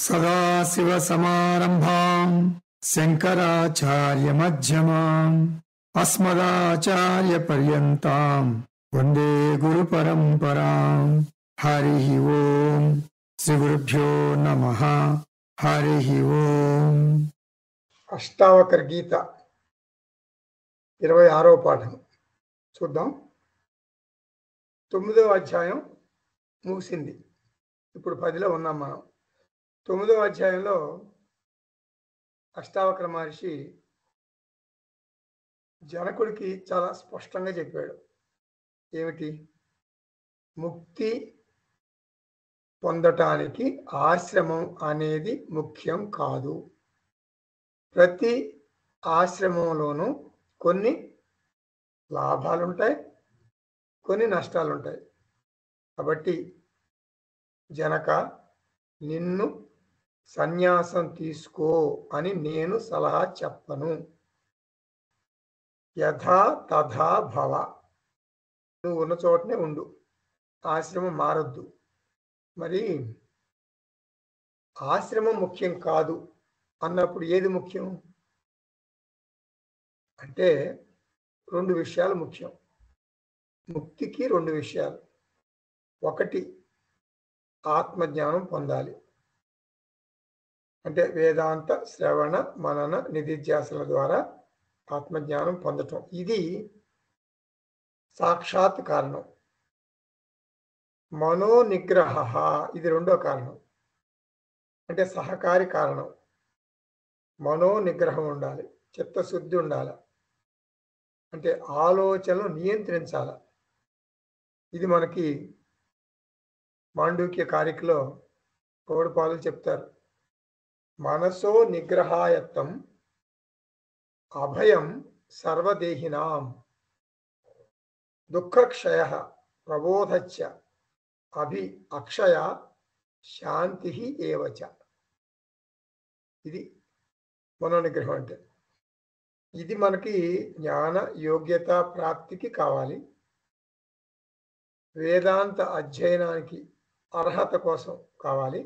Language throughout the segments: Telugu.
सदाशिवसमारम्भां शङ्कराचार्यमध्यमाम् अस्मदाचार्यपर्यन्तां वन्दे गुरुपरम्पराम्। हरिः ओम्। श्रीगुरुभ्यो नमः। हरिः ओम्। అష్టావకర గీత 26వ పాఠం చూద్దాం. 9వ అధ్యాయం ముగిసింది. ఇప్పుడు 10లో ఉన్నాం మనం. 9వ అధ్యాయంలో అష్టావకర మహర్షి జనకుడికి చాలా స్పష్టంగా చెప్పాడు. ఏమిటి? ముక్తి పొందటానికి ఆశ్రమం అనేది ముఖ్యం కాదు. ప్రతి ఆశ్రమంలోనూ కొన్ని లాభాలుంటాయి, కొన్ని నష్టాలుంటాయి. కాబట్టి జనక, నిన్ను సన్యాసం తీసుకో అని నేను సలహా చెప్పను. యథా తథా భవ, నువ్వు ఉన్న చోటనే ఉండు, ఆశ్రమం మారొద్దు. మరి ఆశ్రమం ముఖ్యం కాదు అన్నప్పుడు ఏది ముఖ్యం అంటే 2 విషయాలు ముఖ్యం. ముక్తికి 2 విషయాలు. ఒకటి, ఆత్మజ్ఞానం పొందాలి. అంటే వేదాంత శ్రవణ మనన నిధిధ్యాసల ద్వారా ఆత్మజ్ఞానం పొందటం, ఇది సాక్షాత్ కారణం. మనోనిగ్రహ, ఇది రెండో కారణం, అంటే సహకారి కారణం. మనోనిగ్రహం ఉండాలి, చిత్తశుద్ధి ఉండాలి, అంటే ఆలోచనలు నియంత్రించాలి. ఇది మనకి మాండూక్య కారికలో పౌడపాదులు చెప్తారు. మనసో నిగ్రహాయత్తం అభయం సర్వదేహినాం దుఃఖక్షయ ప్రబోధచ్చ అభి అక్షయ శాంతి ఏవచ. ఇది మనోనిగ్రహం అంటే. ఇది మనకి జ్ఞాన యోగ్యత ప్రాప్తికి కావాలి, వేదాంత అధ్యయనానికి అర్హత కోసం కావాలి,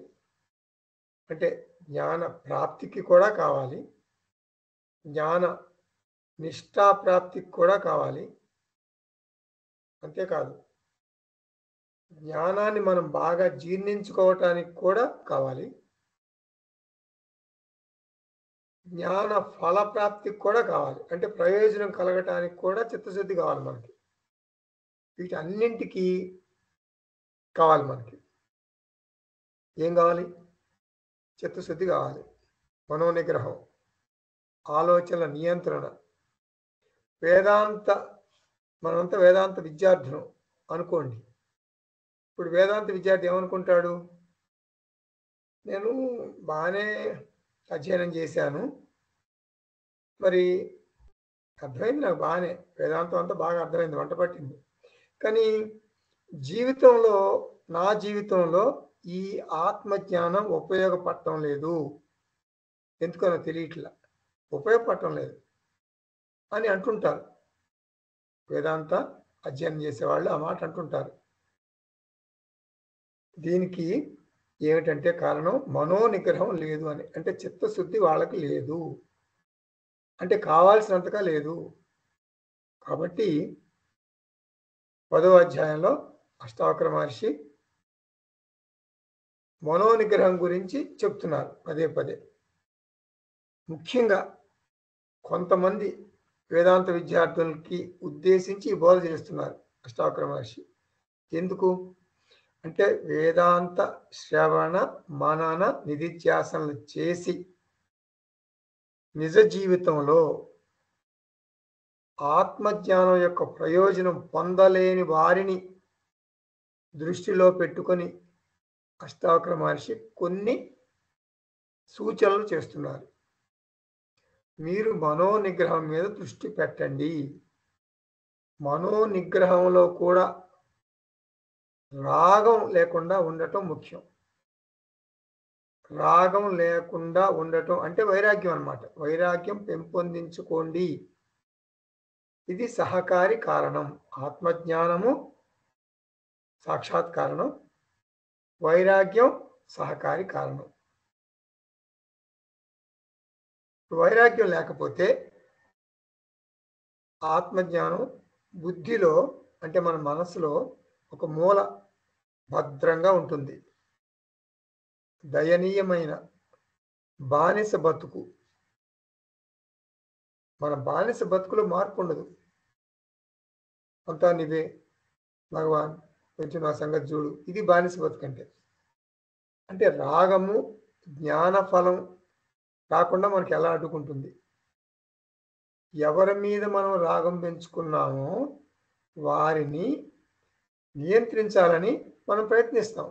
అంటే జ్ఞాన ప్రాప్తికి కూడా కావాలి, జ్ఞాన నిష్ఠా ప్రాప్తికి కూడా కావాలి. అంతేకాదు, జ్ఞానాన్ని మనం బాగా జీర్ణించుకోవటానికి కూడా కావాలి, జ్ఞాన ఫలప్రాప్తికి కూడా కావాలి, అంటే ప్రయోజనం కలగటానికి కూడా చిత్తశుద్ధి కావాలి మనకి. వీటన్నింటికి కావాలి మనకి. ఏం కావాలి? చిత్తశుద్ధి కావాలి, మనోనిగ్రహం, ఆలోచనల నియంత్రణ. మనంతా వేదాంత విద్యార్థులం అనుకోండి. ఇప్పుడు వేదాంత విద్యార్థి ఏమనుకుంటాడు? నేను బాగానే అధ్యయనం చేశాను, మరి అర్థమైంది, నాకు బాగానే వేదాంతం అంతా బాగా అర్థమైంది, వంట పట్టింది. కానీ నా జీవితంలో ఈ ఆత్మజ్ఞానం ఉపయోగపడటం లేదు, ఎందుకనో తెలియట్లా, ఉపయోగపడటం లేదు అని అంటుంటారు. వేదాంత అధ్యయనం చేసేవాళ్ళు ఆ మాట అంటుంటారు. దీనికి ఏమిటంటే కారణం మనోనిగ్రహం లేదు అని, అంటే చిత్తశుద్ధి వాళ్ళకి లేదు, అంటే కావాల్సినంతగా లేదు. కాబట్టి 10వ అధ్యాయంలో అష్టావకర మహర్షి మనోనిగ్రహం గురించి చెప్తున్నారు పదే పదే. ముఖ్యంగా కొంతమంది వేదాంత విద్యార్థులకి ఉద్దేశించి బోధ చేస్తున్నారు అష్టావకర మహర్షి. ఎందుకు అంటే వేదాంత శ్రవణ మనన నిధిధ్యాసనలు చేసి నిజ జీవితంలో ఆత్మజ్ఞానం యొక్క ప్రయోజనం పొందలేని వారిని దృష్టిలో పెట్టుకొని అష్టావకర మహర్షి కొన్ని సూచనలు చేస్తున్నారు. మీరు మనోనిగ్రహం మీద దృష్టి పెట్టండి. మనోనిగ్రహంలో కూడా రాగం లేకుండా ఉండటం ముఖ్యం. రాగం లేకుండా ఉండటం అంటే వైరాగ్యం అన్నమాట. వైరాగ్యం పెంపొందించుకోండి, ఇది సహకారి కారణం. ఆత్మజ్ఞానము సాక్షాత్ కారణం, వైరాగ్యం సహకారి కారణం. వైరాగ్యం లేకపోతే ఆత్మజ్ఞానం బుద్ధిలో అంటే మన మనసులో ఒక మూల భద్రంగా ఉంటుంది. దయనీయమైన బానిస బతుకు. మన బానిస బతుకులో మార్పు ఉండదు. అంతా నీవే భగవాన్, కొంచెం నా సంగతి చూడు. ఇది బానిస బతుకంటే. అంటే రాగము జ్ఞాన ఫలం రాకుండా మనకి ఎలా అడ్డుకుంటుంది? ఎవరి మీద మనం రాగం పెంచుకున్నామో వారిని నియంత్రించాలని మనం ప్రయత్నిస్తాం.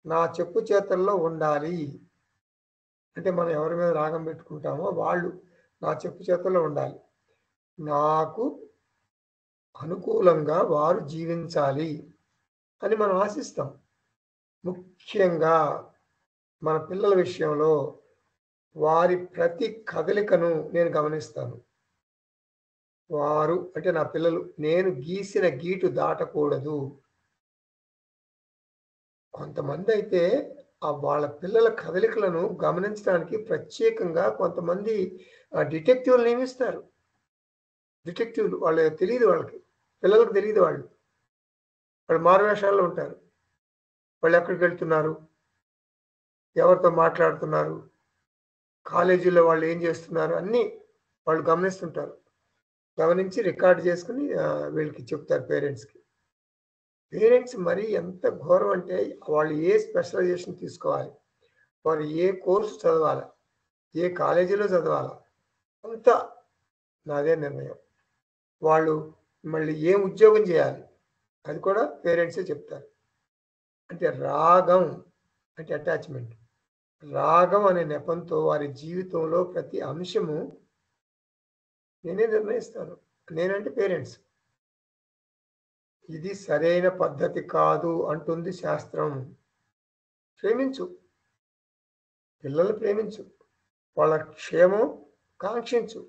నా చెప్పు చేతల్లో ఉండాలి అంటే మనం ఎవరి మీద రాగం పెట్టుకుంటామో వాళ్ళు నా చెప్పు చేతల్లో ఉండాలి. నాకు అనుకూలంగా వారు జీవించాలి అని మనం ఆశిస్తాం. ముఖ్యంగా మన పిల్లల విషయంలో వారి ప్రతి కదలికను నేను గమనిస్తాను. వారు అంటే నా పిల్లలు నేను గీసిన గీటు దాటకూడదు. కొంతమంది అయితే వాళ్ళ పిల్లల కదలికలను గమనించడానికి ప్రత్యేకంగా కొంతమంది డిటెక్టివ్లు నియమిస్తారు. డిటెక్టివ్లు వాళ్ళు తెలియదు, వాళ్ళకి పిల్లలకు తెలియదు. వాళ్ళు మారువేషాల్లో ఉంటారు. వాళ్ళు ఎక్కడికి వెళ్తున్నారు, ఎవరితో మాట్లాడుతున్నారు, కాలేజీలో వాళ్ళు ఏం చేస్తున్నారు అన్నీ వాళ్ళు గమనిస్తుంటారు. గమనించి రికార్డ్ చేసుకుని వీళ్ళకి చెప్తారు పేరెంట్స్కి. పేరెంట్స్ మరీ ఎంత ఘోరం అంటే వాళ్ళు ఏ స్పెషలైజేషన్ తీసుకోవాలి, వారు ఏ కోర్సు చదవాలి, ఏ కాలేజీలో చదవాలా, అంతా నాదే నిర్ణయం. వాళ్ళు మళ్ళీ ఏం ఉద్యోగం చేయాలి అది కూడా పేరెంట్సే చెప్తారు. అంటే రాగం అంటే అటాచ్మెంట్. రాగం అనే నెపంతో వారి జీవితంలో ప్రతి అంశము నేనే నిర్ణయిస్తాను. నేనంటే పేరెంట్స్. ఇది సరైన పద్ధతి కాదు అంటుంది శాస్త్రం. ప్రేమించు, పిల్లలు ప్రేమించు, వాళ్ళ క్షేమం కాంక్షించు,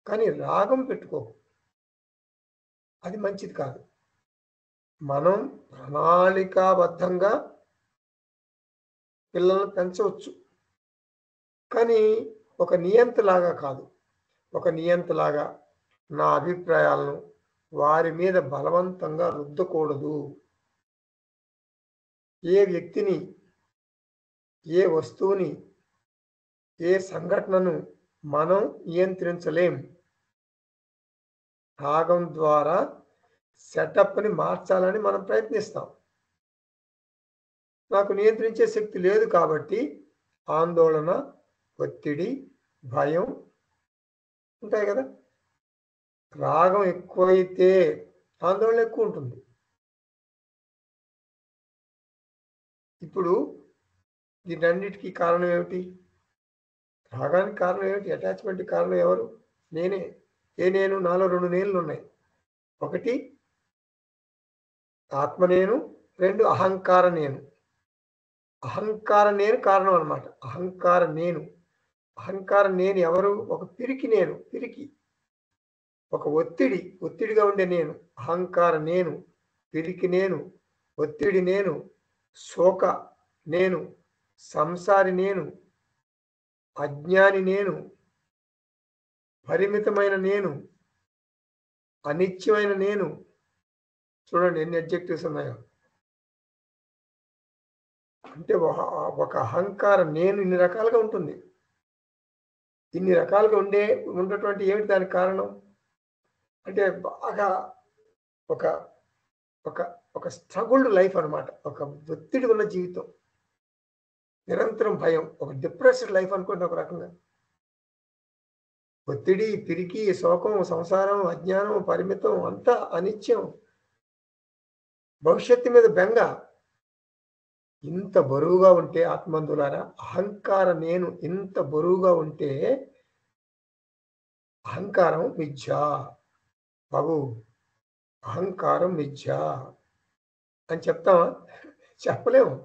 కానీ రాగం పెట్టుకోకు. అది మంచిది కాదు. మనం ప్రణాళికాబద్ధంగా పిల్లల్ని పెంచవచ్చు, కానీ ఒక నియంతలాగా కాదు. ఒక నియంతలాగా నా అభిప్రాయాలను వారి మీద బలవంతంగా రుద్దకూడదు. ఏ వ్యక్తిని, ఏ వస్తువుని, ఏ సంఘటనను మనం నియంత్రించలేం. రాగం ద్వారా సెటప్ని మార్చాలని మనం ప్రయత్నిస్తాం. నాకు నియంత్రించే శక్తి లేదు కాబట్టి ఆందోళన, ఒత్తిడి, భయం ఉంటాయి కదా. రాగం ఎక్కువైతే ఆందోళన ఎక్కువ ఉంటుంది. ఇప్పుడు దీనన్నిటికీ కారణం ఏమిటి? రాగానికి కారణం ఏమిటి? అటాచ్మెంట్కి కారణం ఎవరు? నేనే. నేను? నాలో 2 నేనులు ఉన్నాయి. ఒకటి ఆత్మ నేను, 2 అహంకార నేను. అహంకార నేను కారణం అన్నమాట. అహంకార నేను. అహంకార నేను ఎవరు? ఒక పిరికి నేను. పిరికి, ఒక ఒత్తిడిగా ఉండే నేను. అహంకార నేను, పిరికి నేను, ఒత్తిడి నేను, శోక నేను, సంసారి నేను, అజ్ఞాని నేను, పరిమితమైన నేను, అనిత్యమైన నేను. చూడండి ఎన్ని అడ్జెక్టివ్స్ ఉన్నాయో. అంటే ఒక అహంకార నేను ఇన్ని రకాలుగా ఉంటుంది. ఇన్ని రకాలుగా ఉండేటువంటి ఏమిటి దానికి కారణం? అంటే బాగా ఒక ఒక ఒక స్ట్రగుల్డ్ లైఫ్ అనమాట. ఒక ఒత్తిడి ఉన్న జీవితం, నిరంతరం భయం, ఒక డిప్రెస్డ్ లైఫ్ అనుకోండి. ఒక రకంగా ఒత్తిడి, పిరికి, శోకం, సంసారం, అజ్ఞానం, పరిమితం, అంతా అనిత్యం, భవిష్యత్తు మీద బెంగ. ఇంత బరువుగా ఉంటే ఆత్మందులారా, అహంకార నేను ఇంత బరువుగా ఉంటే అహంకారం మిథ్యా బాబు, అహంకారం మిథ్యా అని చెప్తామా? చెప్పలేము.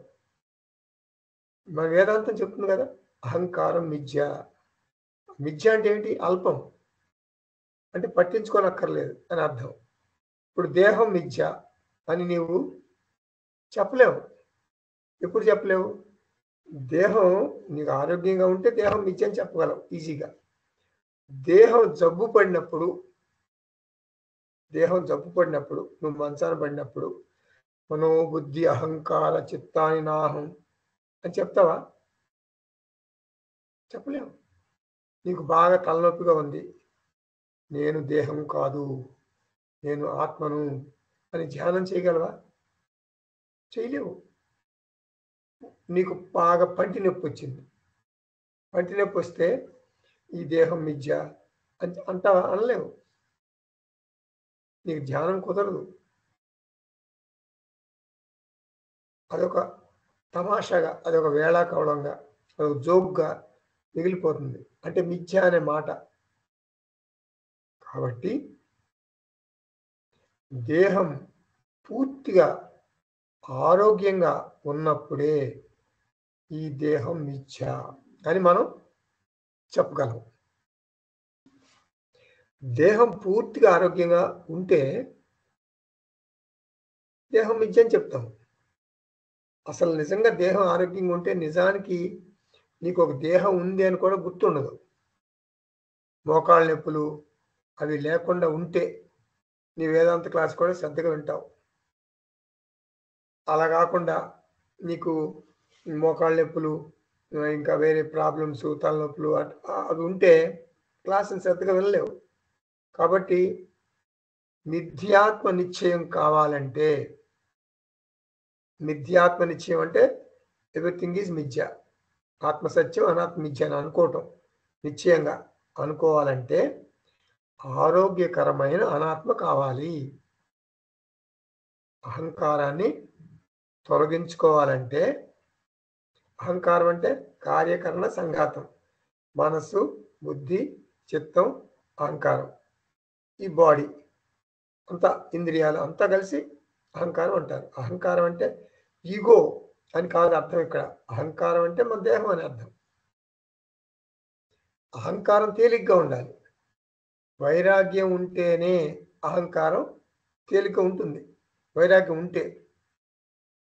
మన వేదాంతం చెప్తుంది కదా, అహంకారం మిథ్య. మిథ్య అంటే ఏంటి? అల్పం, అంటే పట్టించుకోనక్కర్లేదు అని అర్థం. ఇప్పుడు దేహం మిథ్య అని నీవు చెప్పలేవు. ఎప్పుడు చెప్పలేవు? దేహం నీకు ఆరోగ్యంగా ఉంటే దేహం మిథ్య అని చెప్పగలవు ఈజీగా. దేహం జబ్బు పడినప్పుడు నువ్వు మంచాన పడినప్పుడు మనోబుద్ధి అహంకార చిత్తాని నాహం అని చెప్తావా? చెప్పలేము. నీకు బాగా తలనొప్పిగా ఉంది, నేను దేహం కాదు, నేను ఆత్మను అని ధ్యానం చేయగలవా? చేయలేవు. నీకు బాగా పంటి నొప్పి వచ్చింది, పంటి నొప్పి వస్తే ఈ దేహం మిథ్య అని అంటావా? అనలేవు. నీకు ధ్యానం కుదరదు. అదొక తమాషాగా, అదొక వేళాకోళంగా, అదొక జోక్గా మిగిలిపోతుంది. అంటే మిథ్య అనే మాట. కాబట్టి దేహం పూర్తిగా ఆరోగ్యంగా ఉన్నప్పుడే ఈ దేహం మిథ్య అని మనం చెప్పగలం. దేహం పూర్తిగా ఆరోగ్యంగా ఉంటే దేహం మిథ్య అని చెప్తాం. అసలు నిజంగా దేహం ఆరోగ్యంగా ఉంటే నిజానికి నీకు ఒక దేహం ఉంది అని కూడా గుర్తుండదు. మోకాళ్ళ నొప్పులు అవి లేకుండా ఉంటే నీ వేదాంత క్లాస్ కూడా శ్రద్ధగా వింటావు. అలా కాకుండా నీకు మోకాళ్ళ నొప్పులు ఇంకా వేరే ప్రాబ్లమ్స్ తలనొప్పులు అవి ఉంటే క్లాసుని శ్రద్ధగా వినలేవు. కాబట్టి మిథ్యాత్మ నిశ్చయం కావాలంటే, మిథ్యాత్మ నిశ్చయం అంటే ఎవ్రీథింగ్ ఈజ్ మిథ్య, ఆత్మసత్యం అనాత్మ మిథ్య అని అనుకోవటం, నిశ్చయంగా అనుకోవాలంటే ఆరోగ్యకరమైన అనాత్మ కావాలి. అహంకారాన్ని తొలగించుకోవాలంటే, అహంకారం అంటే కార్యకరణ సంఘాతం, మనస్సు బుద్ధి చిత్తం అహంకారం, ఈ బాడీ అంతా ఇంద్రియాలు అంతా కలిసి అహంకారం అంటారు. అహంకారం అంటే ఈగో అని కాదు అర్థం. ఇక్కడ అహంకారం అంటే మన దేహం అని అర్థం. అహంకారం తేలిగ్గా ఉండాలి. వైరాగ్యం ఉంటేనే అహంకారం తేలిక ఉంటుంది. వైరాగ్యం ఉంటే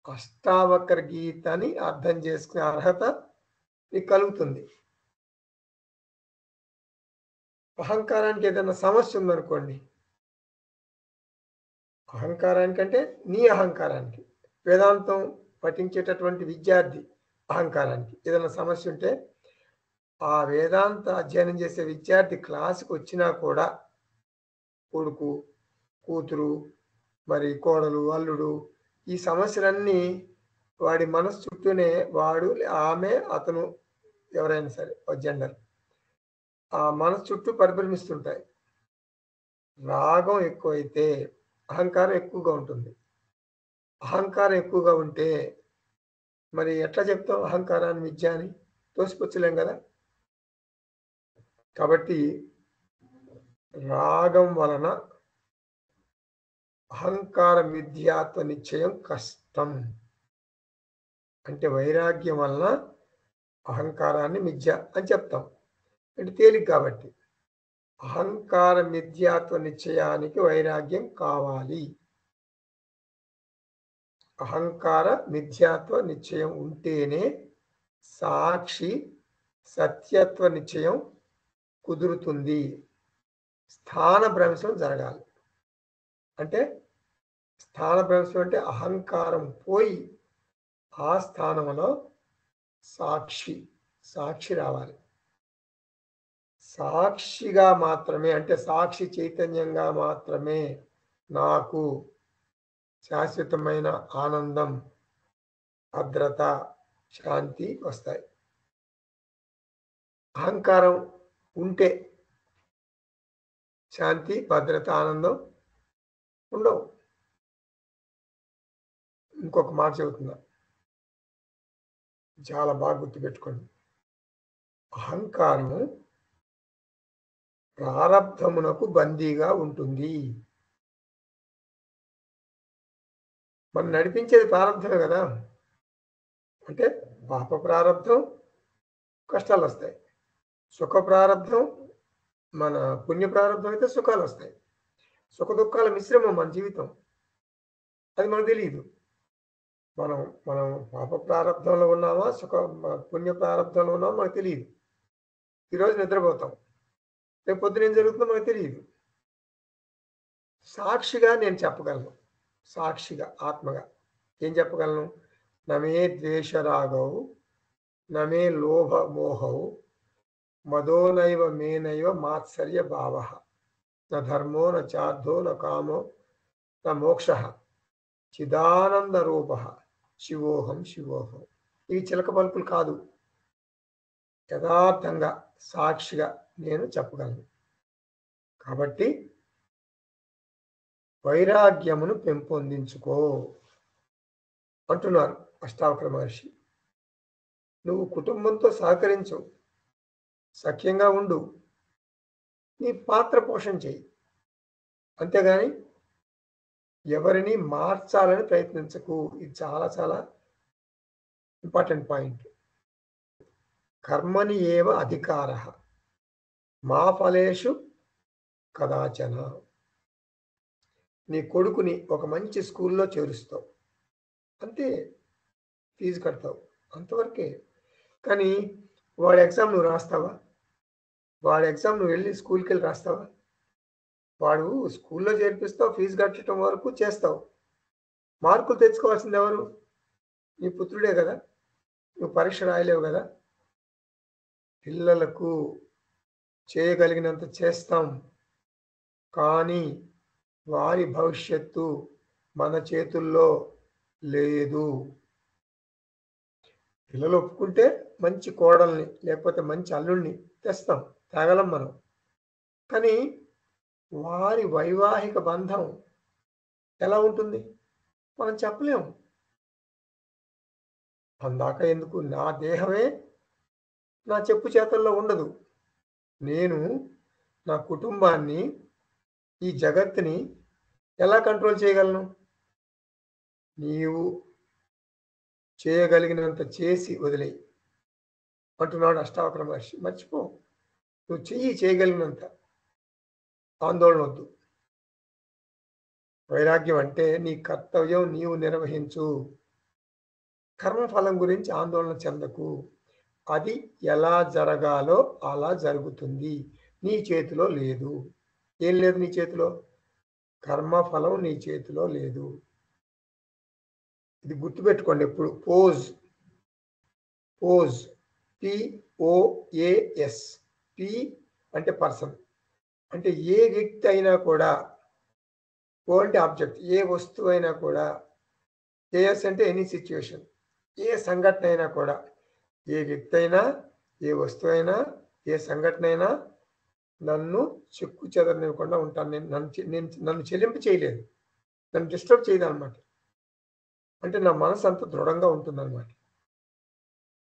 అష్టావక్ర గీతని అర్థం చేసుకునే అర్హత నీకు కలుగుతుంది. అహంకారానికి ఏదైనా సమస్య ఉందనుకోండి, అహంకారానికంటే నీ అహంకారానికి, వేదాంతం పఠించేటటువంటి విద్యార్థి అహంకారానికి ఏదైనా సమస్య ఉంటే, ఆ వేదాంత అధ్యయనం చేసే విద్యార్థి క్లాసుకు వచ్చినా కూడా కొడుకు కూతురు మరి కోడలు అల్లుడు ఈ సమస్యలన్నీ వాడి మనసు చుట్టూనే, వాడు ఆమె అతను ఎవరైనా సరే జెండర్ ఆ మనసు చుట్టూ పరిభ్రమిస్తుంటాయి. రాగం ఎక్కువైతే అహంకారం ఎక్కువగా ఉంటుంది. అహంకారం ఎక్కువగా ఉంటే మరి ఎట్లా చెప్తాం అహంకారాన్ని మిథ్య అని? తోసిపుచ్చలేం కదా. కాబట్టి రాగం వలన అహంకార మిథ్యాత్వ నిశ్చయం కష్టం. అంటే వైరాగ్యం వలన అహంకారాన్ని మిథ్య అని చెప్తాం, అంటే తేలిక. కాబట్టి అహంకార మిథ్యాత్వ నిశ్చయానికి వైరాగ్యం కావాలి. అహంకార మిథ్యాత్వ నిశ్చయం ఉంటేనే సాక్షి సత్యత్వ నిశ్చయం కుదురుతుంది. స్థాన భ్రంశం జరగాలి. అంటే స్థాన భ్రంశం అంటే అహంకారం పోయి ఆ స్థానంలో సాక్షి రావాలి. సాక్షిగా మాత్రమే, అంటే సాక్షి చైతన్యంగా మాత్రమే నాకు శాశ్వతమైన ఆనందం, భద్రత, శాంతి వస్తాయి. అహంకారం ఉంటే శాంతి, భద్రత, ఆనందం ఉండవు. ఇంకొక మాట చెబుతున్నా, చాలా బాగా గుర్తుపెట్టుకోండి. అహంకారము ప్రారబ్ధమునకు బందీగా ఉంటుంది. మనం నడిపించేది ప్రారబ్ధమే కదా. అంటే పాప ప్రారబ్ధం కష్టాలు వస్తాయి, సుఖ ప్రారబ్ధం మన పుణ్య ప్రారబ్ధం అయితే సుఖాలు వస్తాయి. సుఖ దుఃఖాల మిశ్రమం మన జీవితం, అది మనకు తెలియదు. మనం మనం పాప ప్రారంధంలో ఉన్నామా, పుణ్య ప్రారంధంలో ఉన్నామా మనకు తెలియదు. ఈరోజు నిద్రపోతాం. రేపు పొద్దున ఏం జరుగుతుందో మనకు తెలియదు. సాక్షిగా నేను చెప్పగలను. సాక్షిగా, ఆత్మగా ఏం చెప్పగలను? నమే ద్వేషరాగౌ, నమే లోభ మోహౌ, మదోనైవ మేనైవ మాత్సర్య భావః, న ధర్మో న చార్థో న కామో న మోక్షః, చిదానంద రూపః, శివోహం శివోహం. ఇవి చిలక పలుకులు కాదు. యథార్థంగా, సాక్షిగా నేను చెప్పగలను. కాబట్టి వైరాగ్యమును పెంపొందించుకో అంటున్నారు అష్టావక్ర మహర్షి. నువ్వు కుటుంబంతో సహకరించు, సఖ్యంగా ఉండు, నీ పాత్ర పోషణ చేయి. అంతేగాని ఎవరిని మార్చాలని ప్రయత్నించకు. ఇది చాలా చాలా ఇంపార్టెంట్ పాయింట్. కర్మని ఏవ అధికారః మా ఫలేషు కదాచన. నీ కొడుకుని ఒక మంచి స్కూల్లో చేరుస్తావు, అంతే. ఫీజు కడతావు, అంతవరకే. కానీ వాడి ఎగ్జామ్ నువ్వు రాస్తావా? వాడి ఎగ్జామ్ నువ్వు వెళ్ళి స్కూల్కి వెళ్ళి రాస్తావా? వాడు స్కూల్లో చేర్పిస్తావు, ఫీజు కట్టడం వరకు చేస్తావు. మార్కులు తెచ్చుకోవాల్సింది ఎవరు? నీ పుత్రుడే కదా. నువ్వు పరీక్ష రాయలేవు కదా. పిల్లలకు చేయగలిగినంత చేస్తాం, కానీ వారి భవిష్యత్తు మన చేతుల్లో లేదు. పిల్లలు ఒప్పుకుంటే మంచి కోడల్ని లేకపోతే మంచి అల్లుడిని తెస్తాం, తేగలం మనం. కానీ వారి వైవాహిక బంధం ఎలా ఉంటుంది మనం చెప్పలేము. అందాక ఎందుకు? నా దేహమే నా చెప్పు చేతల్లో ఉండదు. నేను నా కుటుంబాన్ని, ఈ జగత్తుని ఎలా కంట్రోల్ చేయగలను? నీవు చేయగలిగినంత చేసి వదిలేయి అంటున్నాడు అష్టావక్ర మహర్షి. మర్చిపో. నువ్వు చేయగలిగినంత. ఆందోళన వద్దు. వైరాగ్యం అంటే నీ కర్తవ్యం నీవు నిర్వహించు. కర్మఫలం గురించి ఆందోళన చెందకు. అది ఎలా జరగాలో అలా జరుగుతుంది. నీ చేతిలో లేదు. ఏం లేదు నీ చేతిలో? కర్మఫలం నీ చేతిలో లేదు. ఇది గుర్తుపెట్టుకోండి ఎప్పుడు. Pose POAS. పి అంటే పర్సన్, అంటే ఏ వ్యక్తి అయినా కూడా, ఓ అంటే ఆబ్జెక్ట్, ఏ వస్తువు అయినా కూడా, ఏఎస్ అంటే ఎనీ సిచ్యువేషన్, ఏ సంఘటన అయినా కూడా, ఏ వ్యక్తి అయినా, ఏ వస్తువు అయినా, ఏ సంఘటన అయినా నన్ను చెక్కు చెదరనివ్వకుండా ఉంటాను. నన్ను చెల్లింపు చేయలేదు, నన్ను డిస్టర్బ్ చేయదు అనమాట. అంటే నా మనసు అంత దృఢంగా ఉంటుందన్నమాట.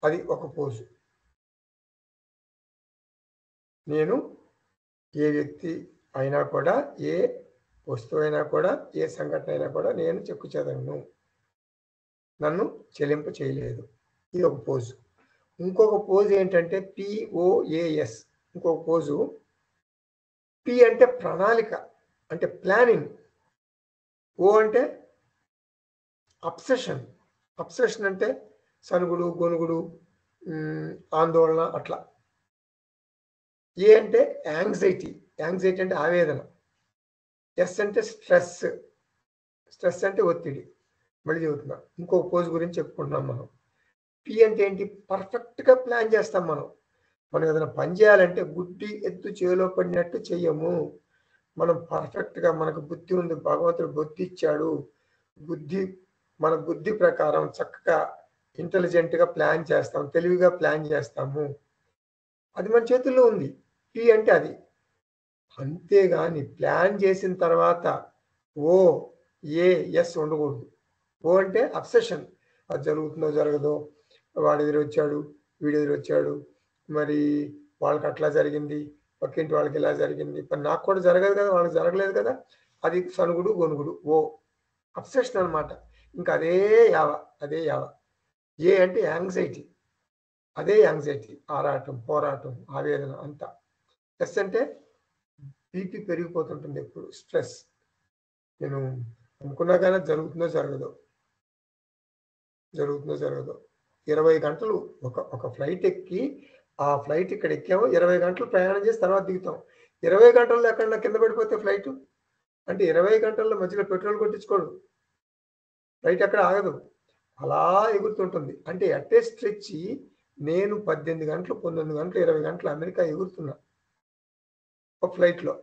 అది ఒక పోజు. నేను ఏ వ్యక్తి అయినా కూడా, ఏ వస్తువు అయినా కూడా, ఏ సంఘటన అయినా కూడా నేను చెక్కు చెదరను, నన్ను చెల్లింపు చేయలేదు. ఇది ఒక పోజు. ఇంకొక పోజు ఏంటంటే POAS. ఇంకొక పోజు. పి అంటే ప్రణాళిక, అంటే ప్లానింగ్. ఓ అంటే అబ్సెషన్. అబ్సెషన్ అంటే సనుగుడు, గొనుగుడు, ఆందోళన అట్లా. ఏ అంటే యాంగ్జైటీ. యాంగ్జైటీ అంటే ఆవేదన. ఎస్ అంటే స్ట్రెస్. స్ట్రెస్ అంటే ఒత్తిడి. మళ్ళీ చెబుతున్నా, ఇంకో పోజ్ గురించి చెప్పుకుంటున్నాం మనం. పి అంటే ఏంటి? పర్ఫెక్ట్గా ప్లాన్ చేస్తాం మనం. మనం ఏదైనా పని చేయాలంటే గుడ్డి ఎత్తు చేలో పడినట్టు చెయ్యము. మనం పర్ఫెక్ట్గా, మనకు బుద్ధి ఉంది, భగవంతుడు బుద్ధి ఇచ్చాడు. మన బుద్ధి ప్రకారం చక్కగా ఇంటెలిజెంట్గా ప్లాన్ చేస్తాం, తెలివిగా ప్లాన్ చేస్తాము. అది మన చేతుల్లో ఉంది. పి అంటే అది. అంతేగాని ప్లాన్ చేసిన తర్వాత OAS ఉండకూడదు. ఓ అంటే అబ్సెషన్. అది జరుగుతుందో జరగదో, వాడు ఎదురొచ్చాడు, వీడు ఎదురొచ్చాడు, మరి వాళ్ళకి అట్లా జరిగింది, పక్కింటి వాళ్ళకి ఇలా జరిగింది, మరి నాకు కూడా జరగదు కదా, వాళ్ళకి జరగలేదు కదా. అది సనుగుడు, గొనుగుడు. అబ్సెషన్ అనమాట. ఇంకా అదే యావ. ఏ అంటే యాంగ్జైటీ. అదే యాంగ్జైటీ, ఆరాటం, పోరాటం, ఆవేదన అంతా. ఎస్ అంటే బీపీ పెరిగిపోతుంటుంది ఎప్పుడు, స్ట్రెస్. నేను అనుకున్నా కానీ జరుగుతుందో జరగదో. జరుగుతుందో జరగదో. 20 గంటలు ఒక ఫ్లైట్ ఎక్కి ఆ ఫ్లైట్ ఇక్కడ ఎక్కాము, 20 గంటలు ప్రయాణం చేసి తర్వాత దిగుతాం. 20 గంటల్లో ఎక్కడన్నా కింద పడిపోతే ఫ్లైట్ అంటే 20 గంటల్లో మధ్యలో పెట్రోల్ కొట్టించుకోడు, ఫ్లైట్ అక్కడ ఆగదు, అలా ఎగురుతుంటుంది. అంటే అట్టే స్ట్రెచ్ నేను 18 గంటలు 19 గంటలు 20 గంటలు అమెరికా ఎగురుతున్నా ఒక ఫ్లైట్లో.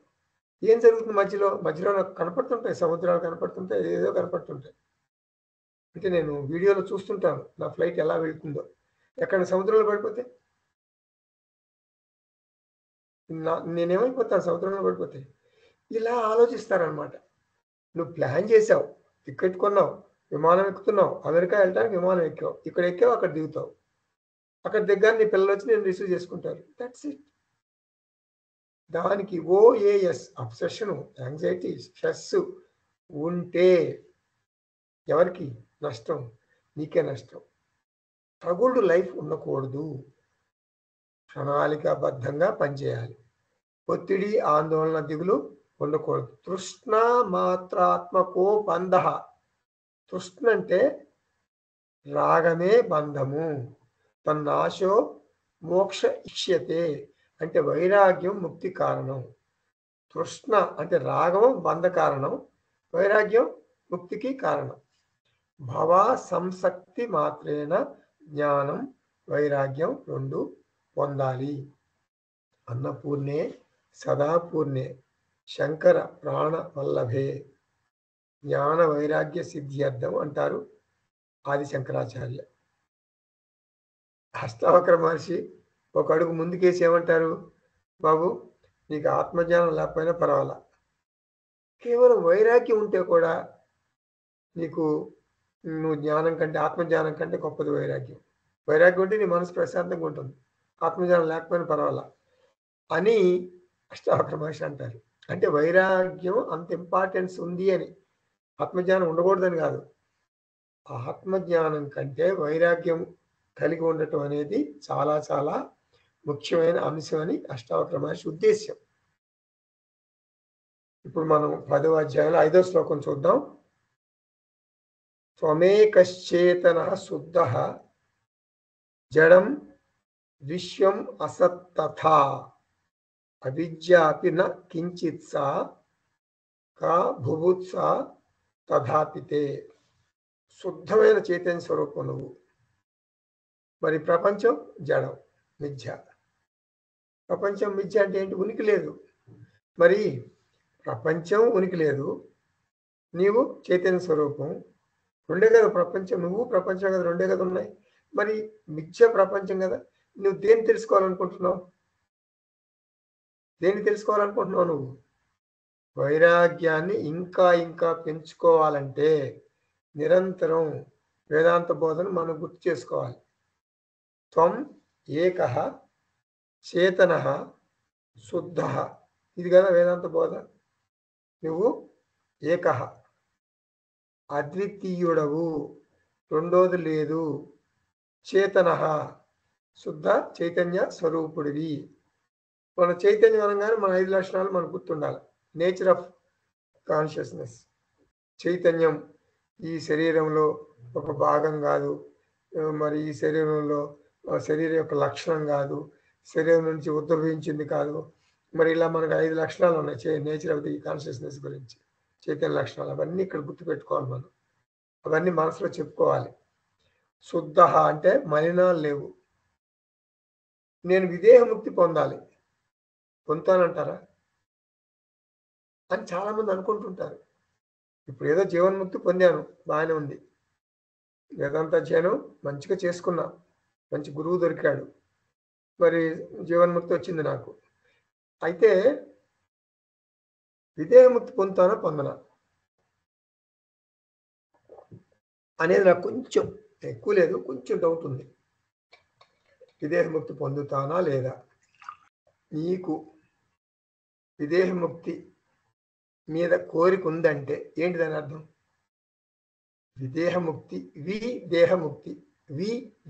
ఏం జరుగుతుంది మధ్యలో? మధ్యలో నాకు కనపడుతుంటాయి, సముద్రాలు కనపడుతుంటాయి, ఏదో కనపడుతుంటాయి. అంటే నేను వీడియోలో చూస్తుంటాను నా ఫ్లైట్ ఎలా వెళ్తుందో. ఎక్కడ సముద్రంలో పడిపోతే నేనేమైపోతాను సముద్రంలో పడిపోతే. ఇలా ఆలోచిస్తారనమాట. నువ్వు ప్లాన్ చేసావు, టికెట్ కొన్నావు, విమానం ఎక్కుతున్నావు, అమెరికా వెళ్ళడానికి విమానం ఎక్కావు, ఇక్కడ ఎక్కావు, అక్కడ దిగుతావు, అక్కడ దగ్గర నీ పిల్లలు వచ్చి నేను రిసీవ్ చేసుకుంటారు. That's it. దానికి ఓఏఎస్ అబ్సెషన్, యాంగ్జైటీ, స్ట్రెస్ ఉంటే ఎవరికి నష్టం? నీకే నష్టం. ట్రబుల్డ్ లైఫ్ ఉండకూడదు, ప్రణాళికాబద్ధంగా పనిచేయాలి. ఒత్తిడి, ఆందోళన, దిగులు ఉండకూడదు. తృష్ణ మాత్రాత్మకో బంధ. తృష్ణ అంటే రాగమే బంధము. తన్నాశో మోక్ష ఇష్యతే అంటే వైరాగ్యం ముక్తి కారణం. తృష్ణ అంటే రాగం బంధ కారణం, వైరాగ్యం ముక్తికి కారణం. భవ సంసక్తి మాత్రేన జ్ఞానం వైరాగ్యం రెండు పొందాలి. అన్నపూర్ణే సదాపూర్ణే శంకర ప్రాణ వల్లభే జ్ఞాన వైరాగ్య సిద్ధ్యర్థం అంటారు ఆది శంకరాచార్య. అష్టావక్ర మహర్షి ఒక అడుగు ముందుకేసి ఏమంటారు? బాబు, నీకు ఆత్మజ్ఞానం లేకపోయినా పర్వాలా, కేవలం వైరాగ్యం ఉంటే కూడా నీకు నువ్వు జ్ఞానం కంటే, ఆత్మజ్ఞానం కంటే గొప్పది వైరాగ్యం. వైరాగ్యం ఉంటే నీ మనసు ప్రశాంతంగా ఉంటుంది, ఆత్మజ్ఞానం లేకపోయినా పర్వాలా అని అష్టావక్ర మహర్షి అంటారు. అంటే వైరాగ్యం అంత ఇంపార్టెన్స్ ఉంది అని, ఆత్మజ్ఞానం ఉండకూడదని కాదు. ఆత్మజ్ఞానం కంటే వైరాగ్యం కలిగి ఉండటం అనేది చాలా చాలా ముఖ్యమైన అంశం అని అష్టావక్ర మహర్షి ఉద్దేశ్యం. ఇప్పుడు మనం 10వ అధ్యాయంలో 5వ శ్లోకం చూద్దాం. త్వమేకశ్చేతన శుద్ధ జడం విశ్వం అసత్తథా అవిద్యాపి న కించిత్సా కా భుభుత్సా తథాపితే. శుద్ధమైన చైతన్య స్వరూపం నువ్వు. మరి ప్రపంచం జడం, మిథ్య. ప్రపంచం మిథ్య అంటే ఏంటి? ఉనికి లేదు. మరి ప్రపంచం ఉనికి లేదు, నీవు చైతన్య స్వరూపం, రెండే కదా ప్రపంచం. నువ్వు ప్రపంచం కదా, రెండే కదా ఉన్నాయి. మరి మిథ్య ప్రపంచం కదా. నువ్వు దేన్ని తెలుసుకోవాలనుకుంటున్నావు? దేన్ని తెలుసుకోవాలనుకుంటున్నావు నువ్వు? వైరాగ్యాన్ని ఇంకా ఇంకా పెంచుకోవాలంటే నిరంతరం వేదాంత బోధన మనం గుర్తు చేసుకోవాలి. త్వం ఏకః చేతనః శుద్ధః, ఇది కదా వేదాంత బోధ. నువ్వు ఏకః అద్వితీయుడవు, రెండోది లేదు. చేతనః శుద్ధ చైతన్య స్వరూపుడివి. మన చైతన్యం అనగానే మన 5 లక్షణాలు మనకు గుర్తుండాలి. Nature of consciousness. చైతన్యం ఈ శరీరంలో ఒక భాగం కాదు, మరి ఈ శరీరంలో శరీరం యొక్క లక్షణం కాదు, శరీరం నుంచి ఉద్భవించింది కాదు. మరి ఇలా మనకు 5 లక్షణాలు ఉన్నాయి నేచర్ ఆఫ్ ది కాన్షియస్నెస్ గురించి, చైతన్య లక్షణాలు. అవన్నీ ఇక్కడ గుర్తుపెట్టుకోవాలి మనం, అవన్నీ మనసులో చెప్పుకోవాలి. శుద్ధ అంటే మలినాలు లేవు. నేను విదేహముక్తి పొందాలి, పొందుతానంటారా అని చాలామంది అనుకుంటుంటారు. ఇప్పుడు ఏదో జీవన్ముక్తి పొందాను, బాగానే ఉంది, వేదాంత అధ్యయనం మంచిగా చేసుకున్నా, మంచి గురువు దొరికాడు, మరి జీవన్ముక్తి వచ్చింది నాకు. అయితే విదేహముక్తి పొందుతానా పొందనా అనేది నాకు కొంచెం, ఎక్కువ లేదు, కొంచెం డౌట్ ఉంది. విదేహముక్తి పొందుతానా లేదా? నీకు విదేహముక్తి మీద కోరిక ఉందంటే ఏంటి దాని అర్థం? విదేహముక్తి, దేహముక్తి.